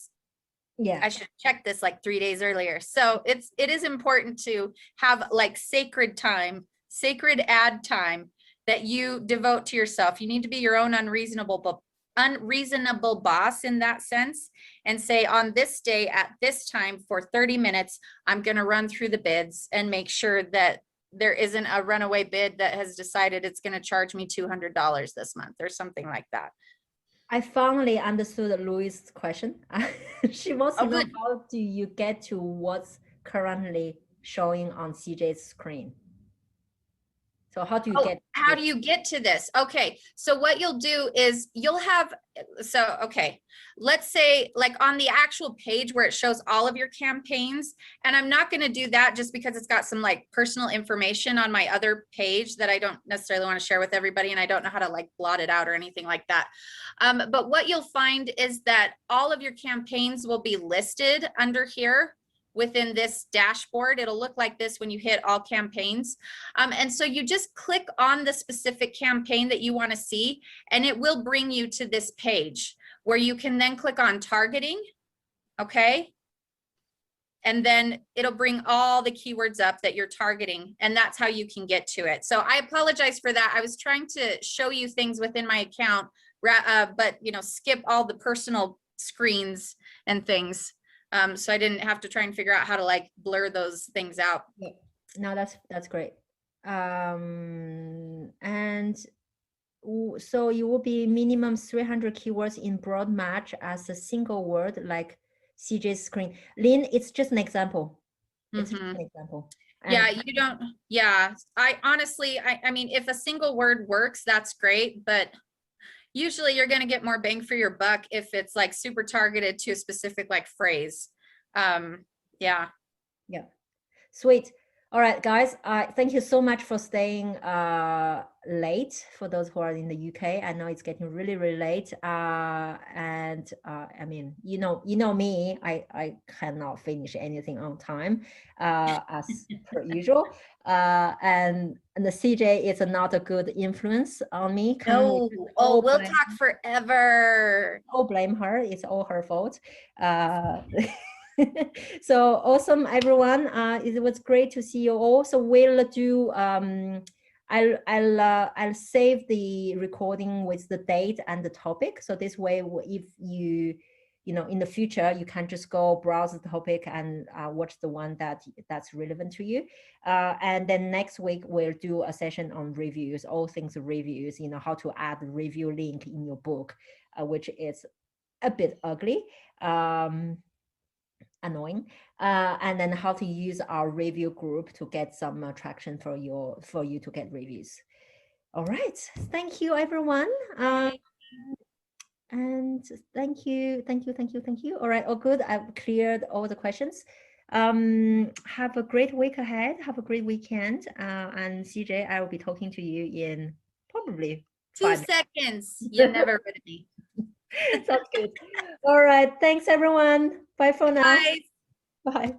Speaker 1: Yeah,
Speaker 2: I should check this like 3 days earlier. So it is important to have like sacred time, sacred ad time that you devote to yourself. You need to be your own unreasonable boss in that sense, and say, on this day at this time for 30 minutes, I'm going to run through the bids and make sure that there isn't a runaway bid that has decided it's going to charge me $200 this month or something like that.
Speaker 1: I finally understood Louis' question. She wants to know,
Speaker 2: good.
Speaker 1: how do you get to what's currently showing on CJ's screen? So how do you get?
Speaker 2: How do you get to this? Okay, so what you'll do is you'll have, okay, let's say like on the actual page where it shows all of your campaigns, and I'm not going to do that just because it's got some like personal information on my other page that I don't necessarily want to share with everybody, and I don't know how to like blot it out or anything like that. But what you'll find is that all of your campaigns will be listed under here within this dashboard. It'll look like this when you hit all campaigns. And so you just click on the specific campaign that you want to see, and it will bring you to this page where you can then click on targeting. Okay. And then it'll bring all the keywords up that you're targeting, and that's how you can get to it. So I apologize for that. I was trying to show you things within my account, but skip all the personal screens and things. So I didn't have to try and figure out how to like blur those things out.
Speaker 1: No, that's great. And so you will be minimum 300 keywords in broad match as a single word, like CJ's screen. Lynn, it's just an example. It's just an example.
Speaker 2: Yeah, you don't. Yeah, I honestly, I mean, if a single word works, that's great, but usually you're going to get more bang for your buck if it's like super targeted to a specific like phrase. Yeah.
Speaker 1: Sweet. All right, guys, thank you so much for staying late. For those who are in the UK, I know it's getting really, really late. And I mean, you know me, I cannot finish anything on time, as per usual. And the CJ is not a good influence on me.
Speaker 2: No, we'll talk forever.
Speaker 1: Oh, blame her. It's all her fault. So awesome, everyone. It was great to see you all. So we'll do I'll save the recording with the date and the topic, so this way if you in the future you can just go browse the topic and watch the one that's relevant to you, and then next week we'll do a session on reviews, all things reviews, how to add the review link in your book, which is a bit ugly, annoying, and then how to use our review group to get some traction for you to get reviews. All right, thank you, everyone. And thank you. All right, all good. I've cleared all the questions. Have a great week ahead. Have a great weekend. And CJ, I will be talking to you in probably
Speaker 2: 2 seconds. You're never ready.
Speaker 1: Sounds good. All right. Thanks, everyone. Bye for now.
Speaker 2: Bye.
Speaker 1: Bye.